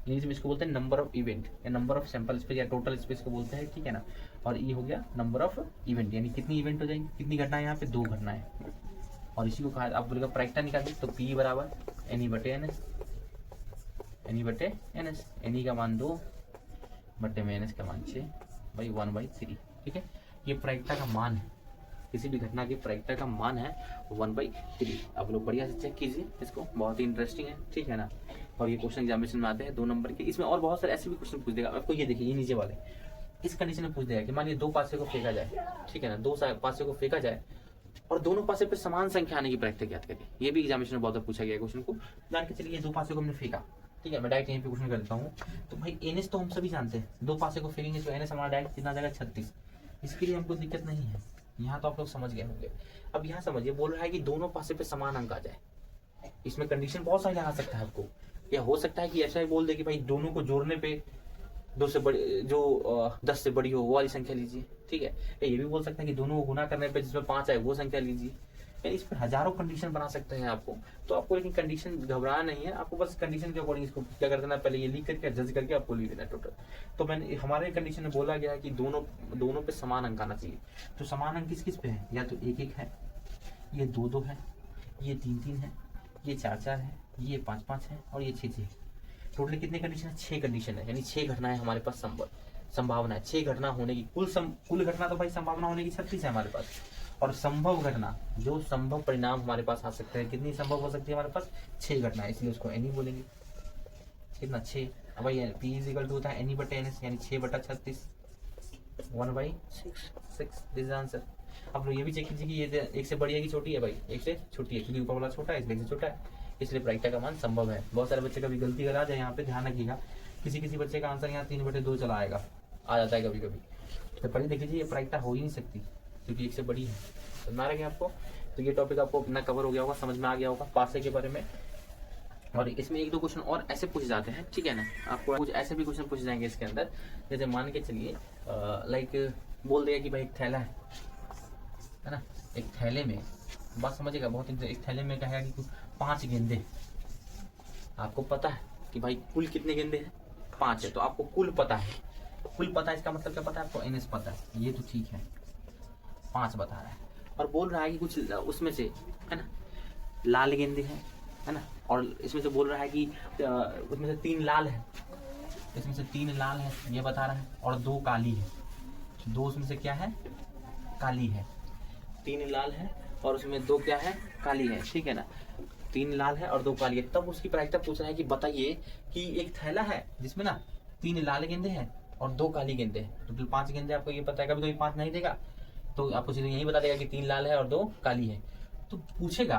English में इसको बोलते हैं नंबर ऑफ इवेंट या नंबर ऑफ सैंपल स्पेस या टोटल स्पेस को बोलते हैं। ठीक है ना, और ये हो गया नंबर ऑफ इवेंट, यानी कितनी इवेंट हो जाएंगी, कितनी घटनाएं, यहाँ पे 2 घटनाएं। और इसी को कहा आप बोलेगा प्रायिकता निकालिए, तो P बराबर NE बटे NS, NE बटे NS, NE का मान 2 बटे में NS का मान 6 भाई 1/3। ठीक है, ये प्रायिकता का मान है, किसी भी घटना की प्रायिकता का मान है 1/3। आप लोग बढ़िया से चेक कीजिए इसको, बहुत ही इंटरेस्टिंग है। ठीक है ना, और ये क्वेश्चन एग्जामिनेशन में आते हैं 2 नंबर के। इसमें और बहुत सारे ऐसे भी क्वेश्चन पूछ देगा आपको। ये देखिए, ये नीचे वाले इस कंडीशन में पूछ देगा कि मानिए 2 पासे को फेंका जाए। ठीक है ना, 2 पासे को फेंका जाए और दोनों पासे पे समान संख्या आने की प्रायिकता ज्ञात करिए। ये भी एग्जामिनेशन में बहुत बार पूछा गया क्वेश्चन को। जान के चलिए 2 पासे को हमने फेंका। ठीक है, मैं डायरेक्ट यहीं पे क्वेश्चन कर देता हूँ। तो भाई NS तो हम सभी जानते हैं, 2 पासे को फेंकेंगे तो NS हमारा डायरेक्ट कितना जाएगा 36। इसके लिए हमको दिक्कत नहीं है, यहाँ तो आप लोग समझ गए होंगे। अब यहाँ समझिए, बोल रहा है कि दोनों पासे पे समान अंक आ जाए। इसमें कंडीशन बहुत सारी लगा सकता है आपको, या हो सकता है कि ऐसा ही बोल दे कि भाई दोनों को जोड़ने पे 2 से बड़ी जो 10 से बड़ी हो वो वाली संख्या लीजिए। ठीक है, ये भी बोल सकता है कि दोनों को गुना करने पे जिसमें 5 आए वो संख्या लीजिए। यानी इस पर हजारों कंडीशन बना सकते हैं आपको। तो आपको लेकिन कंडीशन घबराना नहीं है, आपको बस कंडीशन के अकॉर्डिंग इसको क्या कर देना, पहले ये लिख करके जज करके आपको लिख देना टोटल। तो मैंने हमारे कंडीशन में बोला गया है कि दोनों पे समान अंक आना चाहिए। तो समान अंक किस किस पे है, या तो 1 1 है ये 2-2 है, ये 3-3 है, ये 4-4 है, ये 5-5 है और ये 6-6। टोटल कितने कंडीशन है? 6 कंडीशन है, यानी 6 घटनाएं हमारे पास संभावना है। 6 घटना होने की कुल घटना तो भाई संभावना होने की 36 है हमारे पास, और संभव घटना जो संभव परिणाम हमारे पास आ सकते हैं, कितनी संभव हो सकती है हमारे पास? 6 घटना, इसलिए उसको एनी बोलेंगे। कितना? 6। अब भाई पी इज इक्वल टू होता है एनी बटे एन एस, यानी 6/36 1/6 दिस आंसर। आप लोग ये भी चेक कीजिए कि ये एक से बड़ी है कि छोटी है? भाई एक से छोटी है, क्योंकि ऊपर वाला छोटा है इसलिए एक से छोटा है, इसलिए प्रायिकता का मान संभव है। बहुत सारे बच्चे कभी गलती करा जाए, यहाँ पे ध्यान रखिएगा, किसी बच्चे का आंसर यहाँ 3/2 चला आएगा, आ जाता है कभी कभी। तो पहले देख लीजिए, ये प्रायिकता हो ही नहीं सकती क्योंकि एक से बड़ी है। समझ में आ रहा है आपको? तो ये टॉपिक आपको अपना कवर हो गया होगा, समझ में आ गया होगा पासे के बारे में। और इसमें 1-2 क्वेश्चन और ऐसे पूछे जाते हैं, ठीक है ना, आपको कुछ ऐसे भी क्वेश्चन पूछे जाएंगे इसके अंदर। जैसे मान के चलिए लाइक बोल दिया कि भाई एक थैला है ना, एक थैले में, बात समझिएगा बहुत, एक थैले में कहेगा कि 5 गेंदे। आपको पता है कि भाई कुल कितने गेंदे हैं? 5 है, तो आपको कुल पता है, कुल पता है, इसका मतलब क्या पता है आपको? एनएस पता है, ये तो ठीक है, 5 बता रहा है। और बोल रहा है कि कुछ उसमें से, है ना, लाल गेंदे हैं, है ना, और इसमें से बोल रहा है कि उसमें से 3 लाल है, इसमें से 3 लाल है, ये बता रहा है, और 2 काली है। 2 उसमें से क्या है? काली है। 3 लाल है और उसमें 2 क्या है? काली है, ठीक है ना। 3 लाल है और 2 काली है। तब उसकी प्रायिकता पूछ रहा है कि बताइए कि एक थैला है जिसमें ना 3 लाल गेंदे हैं और 2 काली गेंदे हैं, टोटल 5 गेंदे। आपको ये पता है, कभी कभी 5 नहीं देगा तो आपको सीधे यही बता देगा कि 3 लाल है और 2 काली है। तो पूछेगा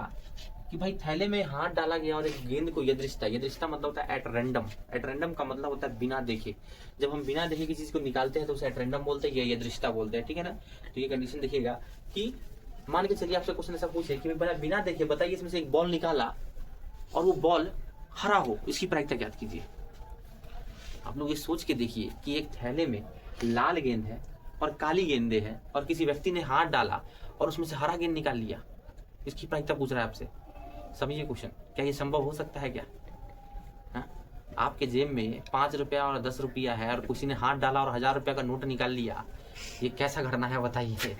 कि भाई थैले में हाथ डाला गया और एक गेंद को यदृष्टा मतलब होता है एट रैंडम। एट रैंडम का मतलब होता है बिना देखे। जब हम बिना देखे किसी चीज को निकालते हैं तो उसे एट रैंडम बोलते हैं, या यदृष्टा बोलते हैं, ठीक है ना। तो ये कंडीशन देखिएगा कि मान के चलिए आपसे क्वेश्चन ऐसा पूछे कि बिना देखे बताइए इसमें से एक बॉल निकाला और वो बॉल हरा हो, इसकी प्रायिकता ज्ञात कीजिए। आप लोग ये सोच के देखिए कि एक थैले में लाल गेंद है और काली गेंदे हैं और किसी व्यक्ति ने हाथ डाला और उसमें से हरा गेंद निकाल लिया, इसकी प्रायिकता पूछ रहा है आपसे। समझिए क्वेश्चन, क्या ये संभव हो सकता है क्या? हा? आपके जेब में 5 रुपया और 10 रुपया है और किसी ने हाथ डाला और 1000 रुपया का नोट निकाल लिया, ये कैसा घटना है बताइए?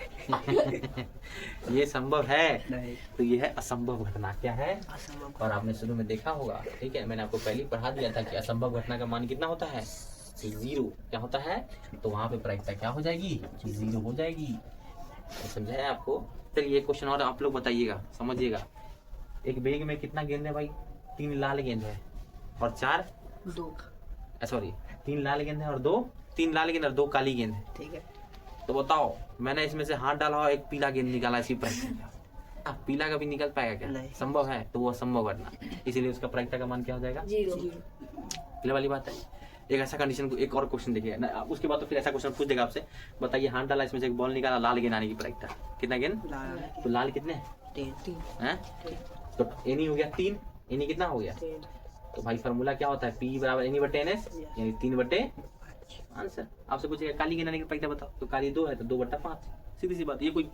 ये संभव है? नहीं। तो ये है असंभव घटना। क्या है? असंभव। और आपने शुरू में देखा होगा, ठीक है, मैंने आपको पहले ही पढ़ा दिया था कि असंभव घटना का मान कितना होता है? 0। क्या होता है? तो वहां पे प्रायिकता क्या हो जाएगी? 0 हो जाएगी। तो समझाया आपको? चलिए एक क्वेश्चन और आप लोग बताइएगा, समझिएगा। एक बैग में कितना गेंद है भाई? 3 लाल गेंद है और 4 2 सॉरी 3 लाल गेंद है और 3 लाल गेंद और 2 काली गेंद है, ठीक है। तो बताओ मैंने इसमें से हाथ डाला और एक पीला गेंद निकाला, इसकी प्रायिकता पीला का भी निकल पाएगा क्या? नहीं। संभव है? तो वो असंभव घटना, इसीलिए उसका प्रायिकता का मान क्या हो जाएगा? 0। क्लियर वाली बात है। एक ऐसा कंडीशन को एक और क्वेश्चन देखिए ना, उसके बाद तो फिर ऐसा क्वेश्चन पूछ देगा आपसे, बताइए हाथ डाला इसमें से एक बॉल निकाला, लाल गेंद आने की प्रायिकता कितना गेंद? तो लाल कितने हैं? तो एनी हो गया 3, एनी कितना हो गया? तो भाई फार्मूला क्या होता है? P बराबर एनी बटे NS, यानी 3/5 आंसर। आपसे पूछेगा काली गेंद आने की प्रायिकता बताओ, तो काली 2 है तो 2/5, सीधी सी बात। ये कोई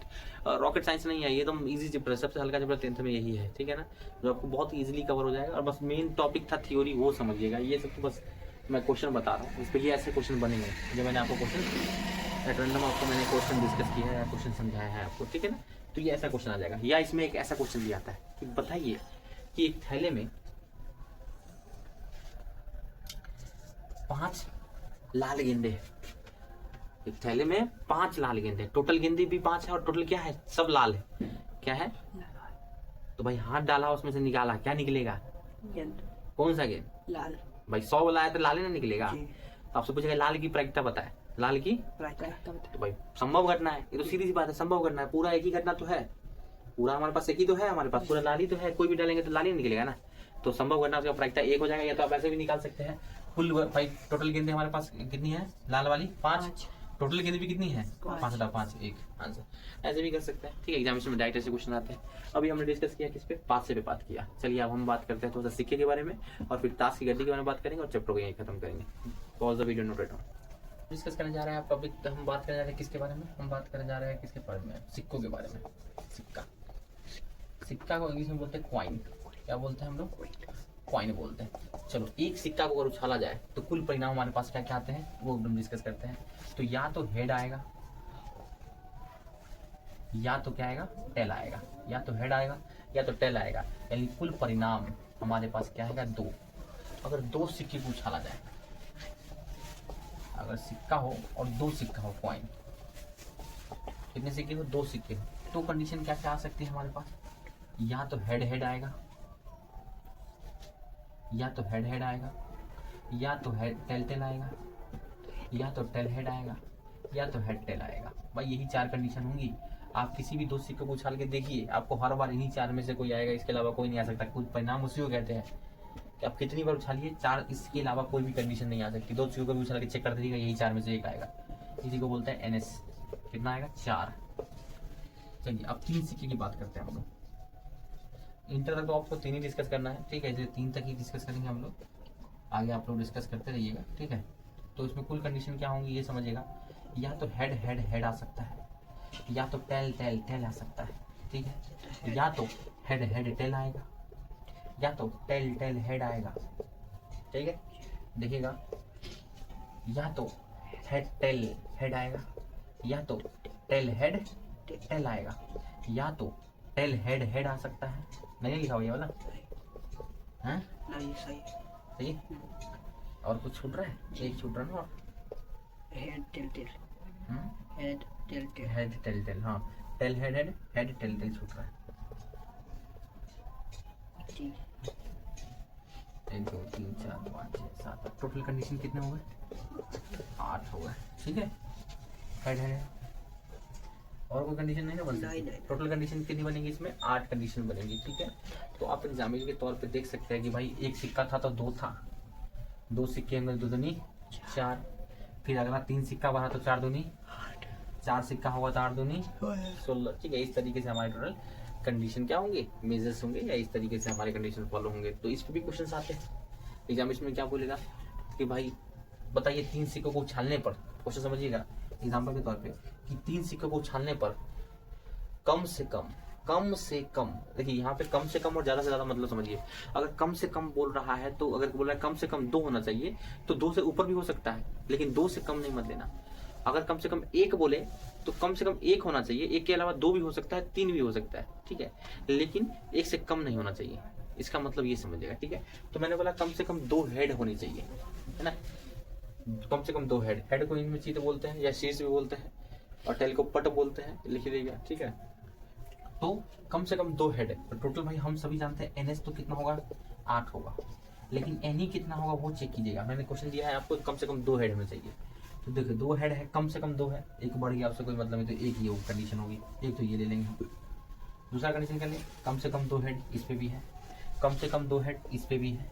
रॉकेट साइंस नहीं है, ये एकदम इजी चैप्टर है, सबसे हल्का चैप्टर 10th में यही है, ठीक है ना, जो आपको बहुत इजीली कवर हो जाएगा। और बस मेन टॉपिक था थ्योरी, वो समझिएगा। ये सब तो बस मैं क्वेश्चन बता रहा हूँ, इस पर ये ऐसे क्वेश्चन बनेंगे जो मैंने आपको क्वेश्चन एट रैंडम आपको मैंने क्वेश्चन डिस्कस किया है, क्वेश्चन समझाया है आपको, ठीक है ना। तो ये ऐसा क्वेश्चन आ जाएगा, या इसमें एक ऐसा क्वेश्चन भी आता है कि बताइए कि एक थैले में 5 लाल गेंदे, एक थैले में 5 लाल गेंदे, टोटल गेंदे भी 5 है और टोटल क्या है? सब लाल है। क्या है? तो भाई हाथ डाला उसमें से निकाला, क्या निकलेगा? गेंद। कौन सा गेंद? लाल। भाई 100 वाला है तो लाल ही ना निकलेगा। तो आपसे पूछेगा लाल की प्रायिकता बताए, लाल की प्रायिकता। तो भाई संभव घटना है, ये तो सीधी सी बात है, संभव घटना है। पूरा एक ही घटना तो है, पूरा हमारे पास एक ही तो है, हमारे पास पूरा लाल ही तो है, कोई भी डालेंगे तो लाल ही निकलेगा ना। तो संभव घटना उसका प्रायिकता 1 हो जाएगा, या तो आप ऐसे भी निकाल सकते हैं। कुल भाई टोटल गेंदे हमारे पास कितनी है? लाल वाली 5, टोटल गेंदे भी कितनी है? 5/5 1 आंसर। ऐसे भी कर सकते हैं, ठीक है। एग्जामिनेशन में डायरेक्ट ऐसे क्वेश्चन आते हैं। अभी हमने डिस्कस किया किस पे? पासे पे बात किया। चलिए अब हम बात करते हैं थोड़ा सा सिक्के के बारे में, और फिर ताश की गड्डी के बारे में बात करेंगे, और चैप्टर को यहीं खत्म करेंगे। Pause the video, note it down. Discuss करने जा रहे हैं आप अभी, हम बात करने जा रहे हैं किसके बारे में? हम बात करने जा रहे हैं किसके बारे में? सिक्कों के बारे में। सिक्का, सिक्का को इंग्लिश में बोलते हैं क्वाइन। क्या बोलते हैं हम लोग? क्वाइन बोलते हैं। चलो, एक सिक्का को अगर उछाला जाए तो कुल परिणाम हमारे पास क्या क्या आते हैं वो हम डिस्कस करते हैं। तो या तो हेड आएगा, या तो क्या आएगा, टेल आएगा, या तो हेड आएगा या तो टेल आएगा। यानी कुल परिणाम हमारे पास क्या आएगा, 2। अगर 2 सिक्के को उछाला जाए, अगर सिक्का हो और 2 सिक्का हो, कॉइन, कितने सिक्के हो, 2 सिक्के हो, तो कंडीशन क्या क्या आ सकती है हमारे पास, या तो हेड हेड आएगा, या तो हेड हेड आएगा, या तो हेड टेल टेल आएगा, या तो टेल हेड आएगा, या तो हेड टेल आएगा। भाई यही 4 कंडीशन होंगी। आप किसी भी 2 सिक्कों को उछाल के देखिए, आपको हर बार इन्हीं 4 में से कोई आएगा, इसके अलावा कोई नहीं आ सकता। कुछ परिणाम उसी को कहते हैं कि आप कितनी बार उछालिए, 4, इसके अलावा कोई भी कंडीशन नहीं आ सकती। 2 सिक्कों को भी उछाल के चेक कर दीजिएगा, यही 4 में से एक आएगा। इसी को बोलते हैं NS। कितना आएगा, 4। चलिए अब 3 सिक्के की बात करते हैं हम लोग। इंटर तक तो आपको 3 ही डिस्कस करना है, ठीक है, इसलिए 3 तक ही डिस्कस करेंगे हम लोग, आगे आप लोग डिस्कस करते रहिएगा, ठीक है। तो इसमें कुल कंडीशन क्या होंगी ये समझिएगा, या तो हेड हेड हेड आ सकता है, या तो टेल टेल टेल आ सकता है, ठीक है, या तो हेड हेड टेल आएगा, या तो टेल टेल हेड आएगा, ठीक है। देखिएगा, या तो हेड टेल हेड आएगा, या तो टेल हेड टेल आएगा, या तो टेल हेड हेड आ सकता है। नहीं लिखा हुआ ये वाला, हैं? नहीं सही। सही। और कुछ छूट रहा है, एक छूट रहा है ना, और head tail tail, head tail tail, head tail tail, हाँ, tail head head head tail tail छूट रहा है। ठीक। 1 2 3 4 5 6 7 टोटल कंडीशन कितने हो गए, 8 हो गए, ठीक है। हेड हेड और कोई कंडीशन नहीं ना बन सकती। नहीं। टोटल कंडीशन कितनी बनेगी इसमें, 8 कंडीशन बनेगी, ठीक है। तो आप एग्जाम्पल के तौर पे देख सकते हैं कि भाई एक सिक्का था तो 2 था, 2 सिक्के में 2 दूनी 4, फिर अगला 3 सिक्का बना तो 4 दूनी 4 सिक्का होगा तो 8 दूनी 16, ठीक है। इस तरीके से हमारे टोटल कंडीशन क्या होंगे, मेजर्स होंगे, या इस तरीके से हमारे कंडीशन फॉलो होंगे। तो इस पे भी क्वेश्चन आते हैं एग्जामिनेशन में। क्या बोलेगा कि भाई बताइए 3 सिक्कों को उछालने पर, क्वेश्चन समझिएगा एग्जाम्पल के तौर पे, कि 3 सिक्कों को उछालने पर कम से कम, देखिए यहाँ पे कम से कम और ज्यादा से ज्यादा मतलब समझिए। अगर कम से कम बोल रहा है तो, अगर बोल रहा है कम से कम 2 होना चाहिए तो 2 से ऊपर भी हो सकता है, लेकिन 2 से कम नहीं मत लेना। अगर कम से कम 1 बोले तो कम से कम 1 होना चाहिए, 1 के अलावा 2 भी हो सकता है, 3 भी हो सकता है, ठीक है, लेकिन 1 से कम नहीं होना चाहिए। इसका मतलब ये समझिएगा, ठीक है। तो मैंने बोला कम से कम 2 हेड होनी चाहिए, है ना, कम से कम 2 हेड। हेड को इंग्लिश में चीत बोलते हैं या शीर्ष भी बोलते हैं, और टेल को पट बोलते हैं, लिख लीजिएगा, ठीक है। तो कम से कम 2 हेड है। तो टोटल भाई हम सभी जानते हैं NS तो कितना होगा, 8 होगा, लेकिन NE कितना होगा वो चेक कीजिएगा। मैंने क्वेश्चन दिया है आपको कम से कम 2 हेड होने चाहिए, तो देखिए 2 हेड है, कम से कम 2 है, एक बढ़ गया उससे कोई मतलब नहीं, तो एक ही कंडीशन होगी, एक तो ये ले लेंगे हम। दूसरा कंडीशन कर लें, कम से कम 2 हेड इस पे भी है, कम से कम 2 हेड इस पे भी है,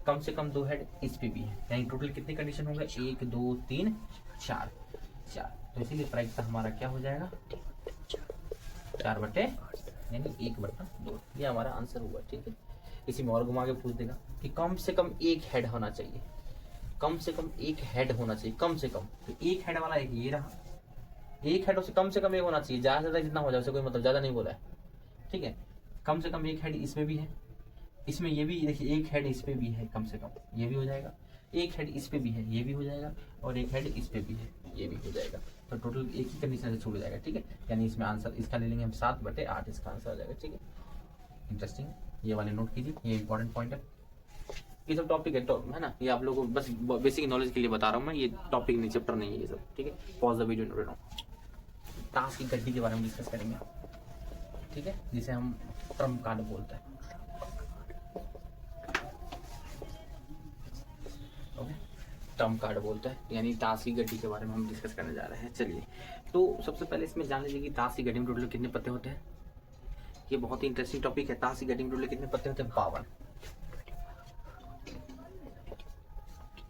कम से कम 2 हेड इस पे भी है, यानी टोटल कितनी कंडीशन होंगे, 1 2 3 4। तो इसीलिए प्रायिकता हमारा क्या हो जाएगा, 4/8, यानी 1/2। ये हमारा आंसर हुआ, ठीक है। इसी में और घुमा के पूछ देगा कि कम से कम 1 हेड होना चाहिए, कम से कम 1 हेड होना चाहिए, कम से कम। तो 1 हेड वाला एक ये रहा, 1 हेड से कम से कम 1 होना चाहिए, ज्यादा से ज्यादा जितना हो जाए उसे कोई मतलब, ज्यादा नहीं बोला है, ठीक है। कम से कम 1 हेड इसमें भी है, इसमें ये भी देखिए 1 हेड इस पे भी है, कम से कम ये भी हो जाएगा, 1 हेड इस पे भी है, ये भी हो जाएगा, और 1 हेड इस पे भी है, ये भी हो जाएगा। तो टोटल एक ही कंडीशन से छूट जाएगा, ठीक है। यानी इसमें आंसर इसका ले लेंगे हम 7/8, इसका आंसर आ जाएगा, ठीक है। इंटरेस्टिंग, ये वाले नोट कीजिए, ये इंपॉर्टेंट पॉइंट है। ये सब टॉपिक है ना, ये आप लोगों को बस बेसिक नॉलेज के लिए बता रहा हूँ मैं, ये टॉपिक नहीं, चैप्टर नहीं है ये सब, ठीक है। Pause the video, note down. Task की गड्डी के बारे में डिस्कस करेंगे, ठीक है, जिसे हम ट्रम्प कार्ड बोलते हैं, ओके, ट्रम्प कार्ड बोलते हैं, यानी ताश की गड्डी के बारे में हम डिस्कस करने जा रहे हैं। चलिए, तो सबसे पहले इसमें जान लीजिए कि ताश की गड्डी में टोटल कितने पत्ते होते हैं। ये बहुत ही इंटरेस्टिंग टॉपिक है। ताश की गड्डी में टोटल कितने पत्ते होते हैं, 52,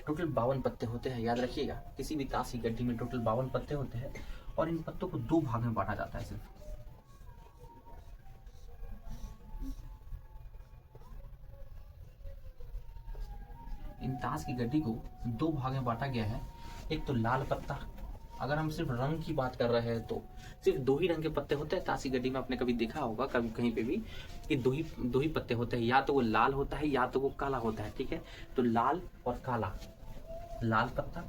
टोटल 52 पत्ते होते हैं। याद रखिएगा, किसी भी ताश की गड्डी में टोटल 52 पत्ते होते हैं, और इन पत्तों को 2 भाग में बांटा जाता है सिर्फ। इन ताश की गड्डी को 2 भाग में बांटा गया है, एक तो लाल पत्ता। अगर हम सिर्फ रंग की बात कर रहे हैं तो सिर्फ 2 ही रंग के पत्ते होते हैं ताश की गड्डी में। आपने कभी देखा होगा कभी कहीं पे भी कि 2 ही पत्ते होते हैं, या तो वो लाल होता है या तो वो काला होता है, ठीक है। तो लाल और काला, लाल पत्ता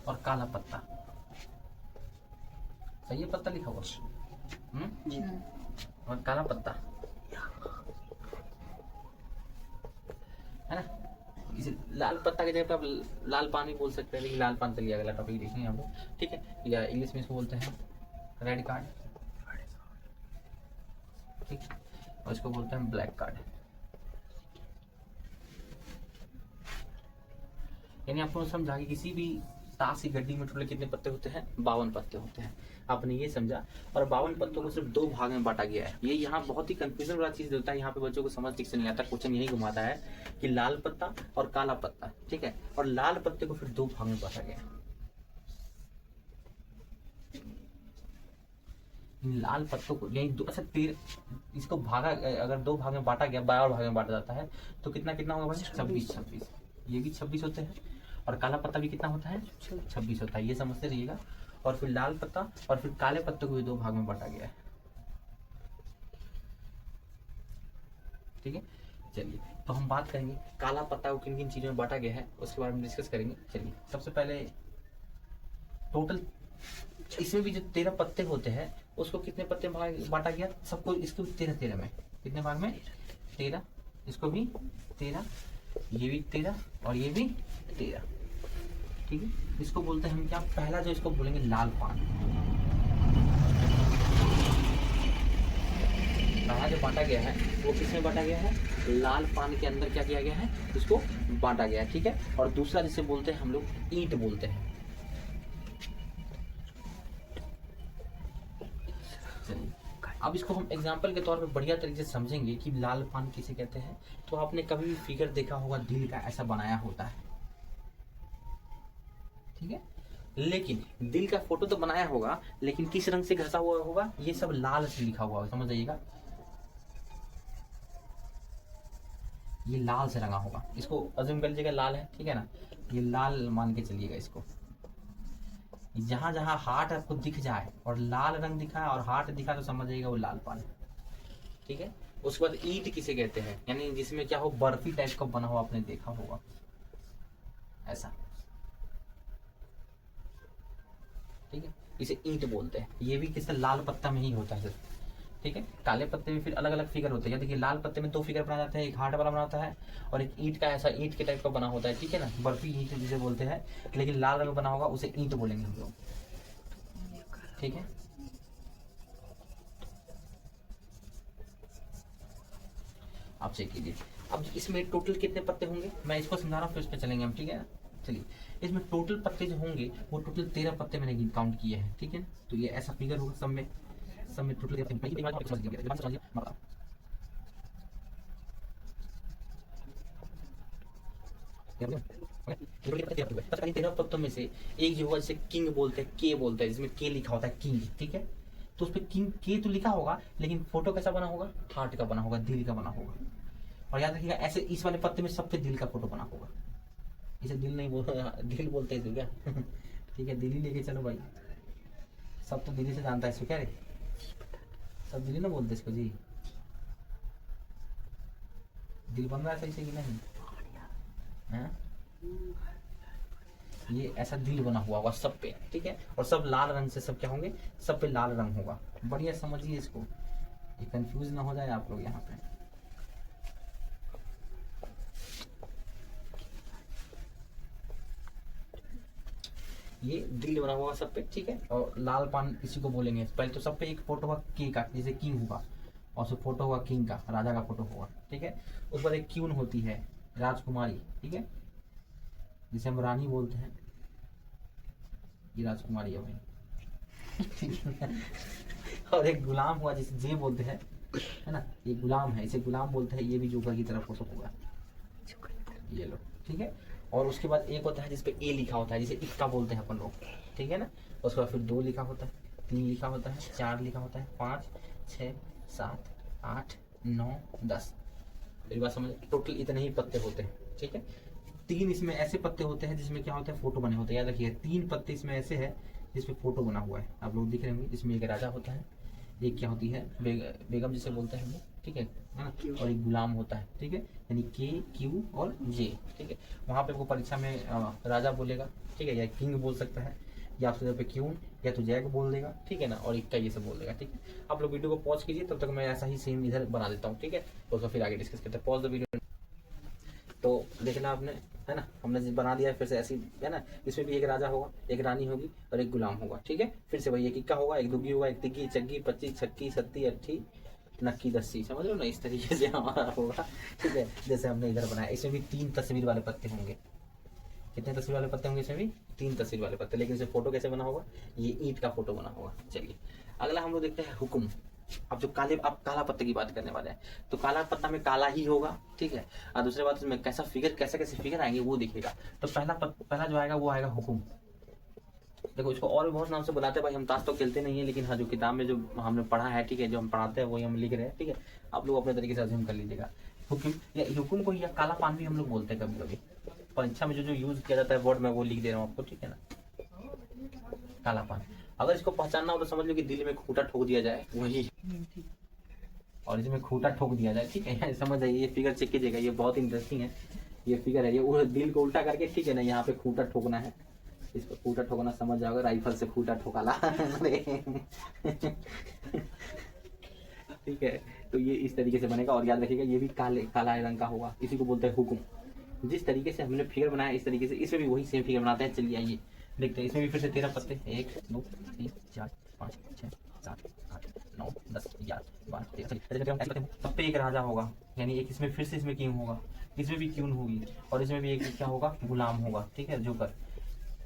और काला पत्ता, सही है पत्ता लिखा हुआ। जी और काला पत्ता है ना, इसे लाल पत्ता की जगह पे आप लाल पानी बोल सकते हैं, लेकिन लाल पानी चलिए अगला टॉपिक देखेंगे हम लोग, ठीक है। या इंग्लिश में इसको बोलते हैं रेड कार्ड, ठीक है, और इसको बोलते हैं ब्लैक कार्ड। यानी आपको समझा कि किसी भी ताश की गड्डी में टोटल कितने पत्ते होते हैं, 52 पत्ते होते हैं, आपने ये समझा। और 52 पत्तों को सिर्फ 2 भाग में बांटा गया है। ये यहाँ बहुत ही कंफ्यूजन वाला चीज होता है, यहाँ पे बच्चों को समझ ठीक से नहीं आता, क्वेश्चन यही घुमाता है कि लाल पत्ता और काला पत्ता, ठीक है, और लाल पत्ते को फिर 2 भाग में बांटा गया है। इन लाल पत्तों को यही अच्छा इसको भागा, अगर 2 भाग में बांटा गया, 12 भाग में बांटा जाता है, तो कितना कितना होगा भाई, 26। ये भी 26 होते हैं, और काला पत्ता भी कितना होता है, 26 होता है, ये समझते रहिएगा। और फिर लाल पत्ता और फिर काले पत्ते को भी 2 भाग में बांटा गया है, ठीक है। चलिए तो हम बात करेंगे काला पत्ता को किन किन चीजों में बांटा गया है, उसके बारे में डिस्कस करेंगे। चलिए सबसे पहले टोटल इसमें भी जो 13 पत्ते होते हैं उसको कितने पत्ते में बांटा गया, सबको इसको 13 में, कितने भाग में, 13, इसको भी 13, ये भी 13 और ये भी 13, ठीक है। इसको बोलते हैं हम क्या, पहला जो इसको बोलेंगे लाल पान। पहला जो बांटा गया है वो किसमें बांटा गया है, लाल पान के अंदर क्या किया गया है, इसको बांटा गया है, ठीक है। और दूसरा जिसे बोलते हैं हम लोग ईंट बोलते हैं। चलिए अब इसको हम एग्जाम्पल के तौर पे बढ़िया तरीके से समझेंगे कि लाल पान किसे कहते हैं। तो आपने कभी भी फिगर देखा होगा दिल का ऐसा बनाया होता है, ठीक है, लेकिन दिल का फोटो तो बनाया होगा, लेकिन किस रंग से घसा हुआ होगा, ये सब लाल से लिखा हुआ होगा, समझ जाइएगा, ये लाल से रंगा होगा। इसको अज्यूम कर लीजिएगा लाल है, ठीक है ना, ये लाल मान के चलिएगा इसको। जहां जहां हार्ट आपको दिख जाए और लाल रंग दिखा है और हार्ट दिखा, तो समझ जाइएगा वो लाल पान है, ठीक है। उसके बाद ईंट किसे कहते हैं, यानी जिसमें क्या हो, बर्फी टाइप का बना हुआ, आपने देखा होगा ऐसा, ठीक है, इसे ईंट बोलते हैं। ये भी किसी लाल पत्ता में ही होता है सिर्फ, ठीक है। काले पत्ते में फिर अलग अलग फिगर होते हैं, देखिए लाल पत्ते में 2 फिगर बनाया जाता है, एक हार्ट वाला बना होता है और एक ईंट का ऐसा ईंट के टाइप का बना होता है, ठीक है ना, बर्फी ईंट जिसे बोलते हैं, लेकिन लाल रंग बना होगा उसे ईंट बोलेंगे हम लोग, ठीक है। आप चेक कीजिए, अब इसमें टोटल कितने पत्ते होंगे, मैं इसको समझा रहा हूँ, फिर उस पर चलेंगे हम, ठीक है। चलिए इसमें टोटल पत्ते जो होंगे वो टोटल 13 पत्ते मैंने काउंट किए हैं, ठीक है। तो ये ऐसा फिगर होगा, सब में टोटल पता 13 पत्तों में से एक जो होगा जिसे किंग बोलते हैं, के बोलते हैं, जिसमें के लिखा होता है किंग, ठीक है। तो उस पर किंग के तो लिखा होगा, लेकिन फोटो कैसा बना होगा, हार्ट का बना होगा, दिल का बना होगा। और याद रखिएगा ऐसे इस वाले पत्ते में सब पे दिल का फोटो बना होगा, इसे दिल नहीं दिल बोलते हैं क्या ठीक है, दिल्ली लेके चलो भाई, सब तो दिल्ली से जानता है इसको, क्या रे, सब दिल्ली ना बोलते इसको जी। दिल बन रहा है सही से कि नहीं है? ये ऐसा दिल बना हुआ होगा सब पे, ठीक है, और सब लाल रंग से, सब क्या होंगे, सब पे लाल रंग होगा। बढ़िया समझिए इसको, ये कंफ्यूज ना हो जाए आप लोग यहाँ पे। ये दिल बना हुआ सब पे, ठीक है, और लाल पान इसी को बोलेंगे। पहले तो सब पे एक फोटो होगा के का, जैसे किंग होगा, और उसमें फोटो होगा किंग का, राजा का फोटो होगा, ठीक है। उस पर एक क्यून होती है, राजकुमारी, ठीक है, जिसे हम रानी बोलते हैं, ये राजकुमारी है भाई और एक गुलाम हुआ जिसे जे बोलते हैं, है ना, ये गुलाम है, इसे गुलाम बोलते हैं, ये भी जोकर की तरफ फोटो होगा, ये लो, ठीक है। और उसके बाद एक होता है जिसपे ए लिखा होता है, जिसे इक्का बोलते हैं अपन लोग, ठीक है ना। उसके बाद फिर 2 लिखा होता है, 3 लिखा होता है, 4 लिखा होता है, 5, 6, 7, 8, 9, 10। मेरी बात समझ, टोटल इतने ही पत्ते होते हैं, ठीक है। 3 इसमें ऐसे पत्ते होते हैं जिसमें क्या होता है, फोटो बने होते हैं। याद रखिए 3 पत्ते इसमें ऐसे है जिसपे फोटो बना हुआ है, आप लोग दिख रहे होंगे। इसमें एक राजा होता है, एक क्या होती है, बेगम जिसे बोलते हैं हम लोग, ठीक है ना, और एक गुलाम होता है, ठीक है, यानी के, क्यू और जे, ठीक है। वहाँ पे वो परीक्षा में राजा बोलेगा, ठीक है, या किंग बोल सकता है, या आपसे पे क्यून या तो जैक बोल देगा, ठीक है ना, और इक्का ये सब बोल देगा, ठीक है। आप लोग वीडियो को पॉज कीजिए, तब तक मैं ऐसा ही सेम इधर बना देता हूँ, ठीक है। तो उसको फिर आगे डिस्कस करते हैं। Pause the video. तो देखना आपने, है ना, हमने बना दिया फिर से ऐसी, है ना। इसमें भी एक राजा होगा, एक रानी होगी और एक गुलाम होगा, ठीक है। फिर से वही एक इक्का होगा, एक दुग्गी होगा, एक तिग्गी, चग्गी, पच्ची, छक्की, सत्ती, अट्ठी, नक्की, दस्सी, समझ लो ना, इस तरीके से हमारा होगा, ठीक है। जैसे हमने इधर बनाया, इसमें भी 3 तस्वीर वाले पत्ते होंगे। कितने तस्वीर वाले पत्ते होंगे इसमें भी? 3 तस्वीर वाले पत्ते। लेकिन इसे फोटो कैसे बना होगा? ये ईंट का फोटो बना होगा। चलिए अगला हम लोग देखते हैं हुक्म। अब जो काला पत्ते की बात करने वाले हैं, तो काला पत्ता में काला ही होगा, ठीक है। और दूसरी बात इसमें कैसे कैसे फिगर आएंगे वो दिखेगा। तो पहला जो आएगा वो आएगा हुक्म। देखो इसको और भी बहुत नाम से बुलाते हैं भाई, हम ताश तो खेलते नहीं है, लेकिन हाँ जो किताब में जो हमने पढ़ा है, ठीक है, जो हम पढ़ाते हैं वही हम लिख रहे हैं, ठीक है। आप लोग अपने तरीके से अज्यूम कर लीजिएगा। हुक्म या हुक्म को या काला पान भी हम लोग बोलते हैं कभी कभी। परीक्षा में जो यूज किया जाता है वर्ड में वो लिख दे रहा हूँ आपको, ठीक है ना। काला पान, अगर इसको पहचानना हो तो समझ लो कि दिल में खूंटा ठोक दिया जाए वही, और इसमें खूंटा ठोक दिया जाए, ठीक है। समझ जाइए, ये फिगर चेक कीजिएगा, ये बहुत इंटरेस्टिंग है। ये फिगर है, ये वो दिल को उल्टा करके, ठीक है ना, यहाँ पे खूंटा ठोकना है। इस पर खूंटा ठोकना समझ जाओगे, राइफल से खूंटा ठोकाला ठीक है। तो ये इस तरीके से बनेगा, और याद रखिएगा ये भी काला रंग का होगा, इसी को बोलते हैं हुक्म। जिस तरीके से हमने फिगर बनाया इस तरीके से इसमें भी वही सेम फिगर बनाते हैं। चलिए आइए देखते हैं। इसमें भी फिर से 13 पत्ते, 1 2 3 4 5 6 7 8 9 10 11 12 13। सब पे एक राजा होगा, यानी एक इसमें फिर से इसमें किंग होगा, इसमें भी क्यून होगी, और इसमें भी एक क्या होगा, गुलाम होगा, ठीक है, जोकर,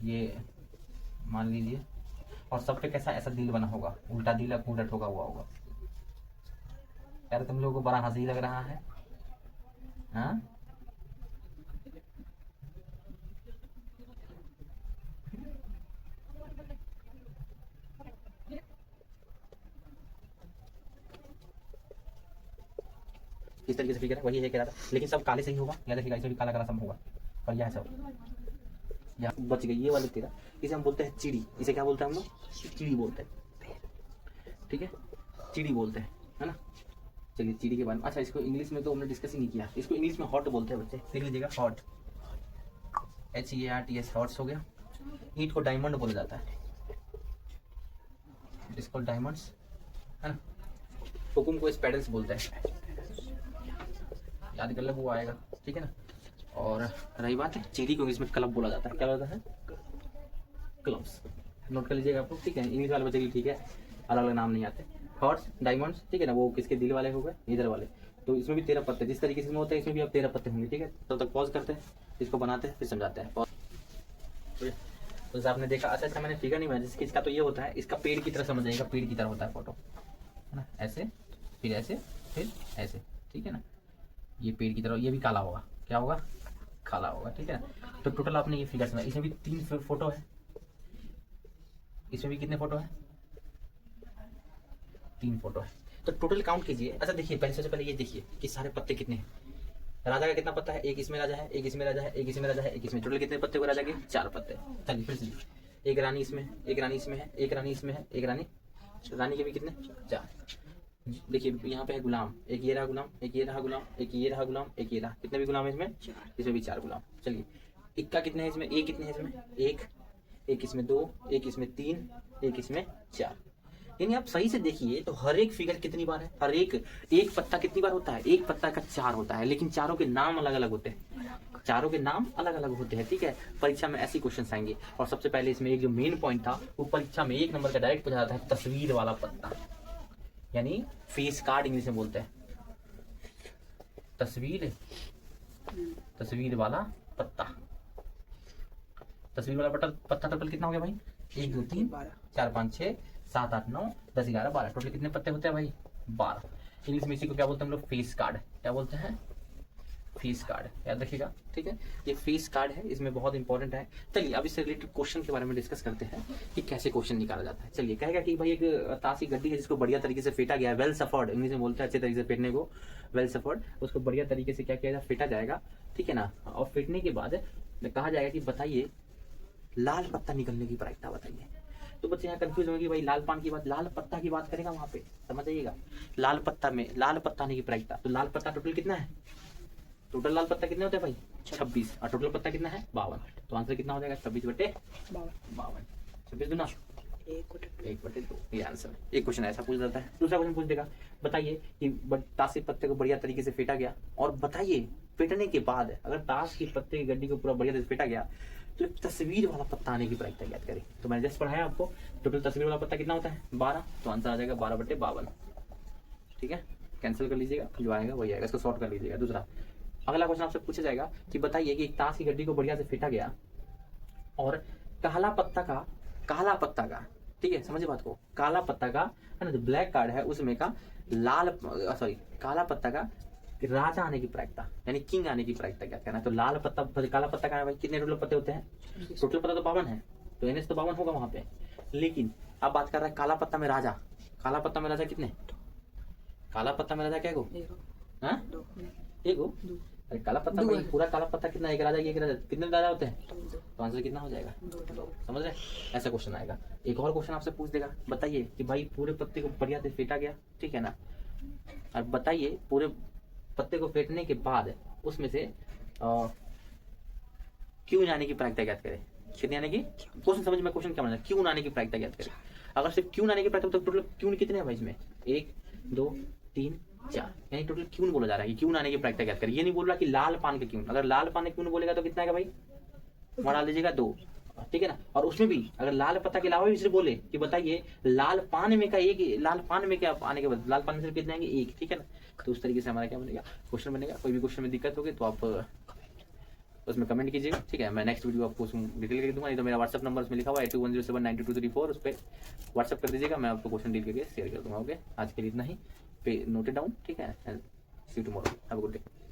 ये मान लीजिए। और सब पे कैसा ऐसा दिल बना होगा, उल्टा दिल या खूंटा ठोका हुआ होगा। यार तुम लोगों को बड़ा हंसी लग रहा है, हाँ? इस तरीके से फिगर है, वही है कह रहा था, लेकिन सब काले से ही होगा, याद रखिएगा। इसमें भी काला काला सब होगा, पर यह सब यहाँ बच गई। ये वाले 13, इसे हम बोलते हैं चिड़ी। इसे क्या बोलते हैं हम लोग? चिड़ी बोलते हैं, ठीक है, चिड़ी बोलते हैं, है ना। चलिए चिड़ी के बारे में, अच्छा इसको इंग्लिश में तो हमने डिस्कस ही नहीं किया। इसको इंग्लिश में हॉट बोलते हैं बच्चे, देख लीजिएगा, हॉट, HEART, हॉट्स हो गया। ईंट को डायमंड बोला जाता है, इसको डायमंड्स, है ना। हुकुम को स्पैडल्स बोलते हैं, याद कर ले वो आएगा, ठीक है ना। और रही बात है चिड़ी को इंग्लिश में क्लब बोला जाता है, क्या बोलता है? क्लब्स, नोट कर लीजिएगा आप लोग, ठीक है। इंग्लिश वाले बच्चे के लिए ठीक है, अलग अलग नाम नहीं आते। हॉर्स, डायमंड्स, ठीक है ना, वो किसके दिल वाले हो गए, इधर वाले। तो इसमें भी 13 पत्ते, जिस तरीके से होता है इसमें भी अब 13 पत्ते होंगे, ठीक है। तब तक पॉज करते हैं, इसको बनाते हैं, फिर समझाते हैं। तो आपने देखा, अच्छा मैंने फिगर नहीं बनाया, जैसे इसका तो ये होता है, इसका पेड़ की तरह समझ जाएगा, पेड़ की तरह होता है फोटो, है ना, ऐसे फिर ऐसे फिर ऐसे, ठीक है ना। ये पेड़ की तरह, ये भी काला होगा, क्या होगा? काला होगा, ठीक है। तो टोटल आपने ये फिगर समझा। इसमें भी 3 फोटो है, इसमें भी कितने फोटो है? 3 फोटो है। तो टोटल काउंट कीजिए। अच्छा देखिए, सबसे पहले ये देखिए कि सारे पत्ते कितने हैं। राजा का कितना पत्ता है? एक इसमें राजा है, एक इसमें राजा है, एक इसमें राजा है, एक इसमें। टोटल कितने पत्ते हुए राजा के? 4 पत्ते। चलिए फिर से, एक रानी इसमें, एक रानी इसमें है, एक रानी इसमें है, एक रानी के भी कितने? 4। देखिए यहाँ पे है गुलाम, एक ये रहा गुलाम, एक ये रहा गुलाम, एक ये रहा गुलाम, एक ये रहा। कितने भी गुलाम है इसमें? 4। इसमें भी 4 गुलाम। चलिए इक्का कितने हैं इसमें? एक कितने हैं इसमें? एक इसमें 2, एक इसमें 3, एक इसमें 4। यानी आप सही से देखिए तो हर एक फिगर कितनी बार है, हर एक पत्ता कितनी बार होता है? एक पत्ता का 4 होता है, लेकिन चारों के नाम अलग अलग होते हैं, चारों के नाम अलग अलग होते हैं, ठीक है। परीक्षा में ऐसे क्वेश्चन आएंगे। और सबसे पहले इसमें एक जो मेन पॉइंट था, वो परीक्षा में 1 नंबर का डायरेक्ट पूछा जाता है, तस्वीर वाला पत्ता, यानी फेस कार्ड इंग्लिश में बोलते हैं। तस्वीर वाला पत्ता, तस्वीर वाला पत्ता टोटल कितना हो गया भाई? 1 2 3 4 5 6 7 8 9 10 11 12। टोटल कितने पत्ते होते हैं भाई? 12। इंग्लिश में इसी को क्या बोलते हैं हम लोग? Face card. क्या बोलते हैं? फेस कार्ड, याद रखिएगा, ठीक है। ये फेस कार्ड है, इसमें बहुत इंपॉर्टेंट है। चलिए अब इससे रिलेटेड क्वेश्चन के बारे में डिस्कस करते हैं कि कैसे क्वेश्चन निकाला जाता है। चलिए कहेगा कि भाई एक ताश की गड्डी है जिसको बढ़िया तरीके से फेंटा गया है, वेल सफर्ड इंग्लिश में बोलते हैं, अच्छे तरीके से फेंटने को वेल सफर्ड, उसको बढ़िया तरीके से क्या किया जाए? फेंटा जाएगा, ठीक है ना। और फेंटने के बाद कहा जाएगा कि बताइए लाल पत्ता निकलने की प्रायिकता बताइए। तो बच्चे यहाँ कंफ्यूज होंगे कि भाई लाल पान की बात, लाल पत्ता की बात करेगा वहां पे, समझ जाइएगा। लाल पत्ता में लाल पत्ता आने की प्रायिकता, तो लाल पत्ता टोटल कितना है? टोटल लाल पत्ता कितने होते हैं भाई? 26। और टोटल पत्ता कितना है? 52। तो आंसर कितना हो जाएगा? 26/52। 26 दूना 1/2, ये आंसर है। एक क्वेश्चन ऐसा पूछ जाता है। दूसरा क्वेश्चन पूछ देगा, बताइए कि ताश के पत्ते को बढ़िया तरीके से फेंटा गया, और बताइए फेंटने के बाद अगर ताश के पत्ते की गड्डी को पूरा बढ़िया से फेंटा गया तो एक तस्वीर वाला पत्ता आने की प्रायिकता ज्ञात करें। तो मैंने जस्ट पढ़ाया आपको, टोटल तस्वीर वाला पत्ता कितना होता है 12, तो आंसर आ जाएगा 12/52। ठीक है, कैंसिल कर लीजिएगा, जो आएगा वही आएगा, इसको शॉर्ट कर लीजिएगा। दूसरा अगला क्वेश्चन आपसे पूछा जाएगा कि बताइए कि एक ताश की गड्डी को बढ़िया से फेंटा गया और काला पत्ता का, ठीक है समझिए बात को, काला पत्ता का है ना, जो ब्लैक कार्ड है उसमें का काला पत्ता का राजा आने की प्रायिकता यानी किंग आने की प्रायिकता क्या कहना है। तो लाल पत्ता काला पत्ता का है भाई, कितने टोटल पत्ते होते हैं? टोटल पत्ता तो 52 है, तो NH तो 52 होगा वहां पे। लेकिन अब बात कर रहा है काला पत्ता में राजा, काला पत्ता में राजा कितने? काला पत्ता में राजा क्या गो? हाँ एक गो। अरे काला पत्ता में पूरा काला पत्ता कितना? एक राजा कितने राजा होते हैं? तो आंसर कितना हो जाएगा? 2। समझ रहे? ऐसा क्वेश्चन आएगा। एक और क्वेश्चन आपसे पूछ देगा, बताइए कि भाई पूरे पत्ते को बढ़िया से फेंटा गया, ठीक है ना, और बताइए पूरे पत्ते को फेंटने के बाद उसमें से क्यों आने की प्रायिकता ज्ञात करें। कितने आने की? क्वेश्चन समझ में, क्वेश्चन क्या मतलब, क्यों आने की प्रायिकता ज्ञात करें। अगर सिर्फ क्यों आने की प्रायिकता, तो टोटल क्यों कितने हैं भाई इसमें? 1 2 3 4, यानी टोटल क्यों बोला जा रहा है कि क्यों आने की प्रायिकता ज्ञात करें। ये नहीं बोल रहा कि लाल पान के क्यों। अगर लाल पान के क्यों बोलेगा तो कितना आएगा भाई? वहां डाल दीजिएगा 2, ठीक है ना। और उसमें भी अगर लाल पत्ता के अलावा भी सिर्फ बोले कि बताइए लाल पान में का एक, लाल पान में क्या आने के बाद लाल पान में सिर्फ कितने आएंगे? 1, ठीक है ना। तो उस तरीके से हमारा क्या बनेगा, क्वेश्चन बनेगा। कोई भी क्वेश्चन में दिक्कत होगी तो आप उसमें कमेंट कीजिएगा, ठीक है। मैं नेक्स्ट वीडियो आपको डिटेल करके दूंगा, नहीं तो मेरा व्हाट्सअप नंबर उसमें लिखा हुआ है 8107922234, उस पर व्हाट्सअप कर दीजिएगा, मैं आपको क्वेश्चन डील करके शेयर कर दूंगा। ओके, आज के लिए इतना ही, पे नोट इट डाउन, ठीक है। See you tomorrow, have a good day.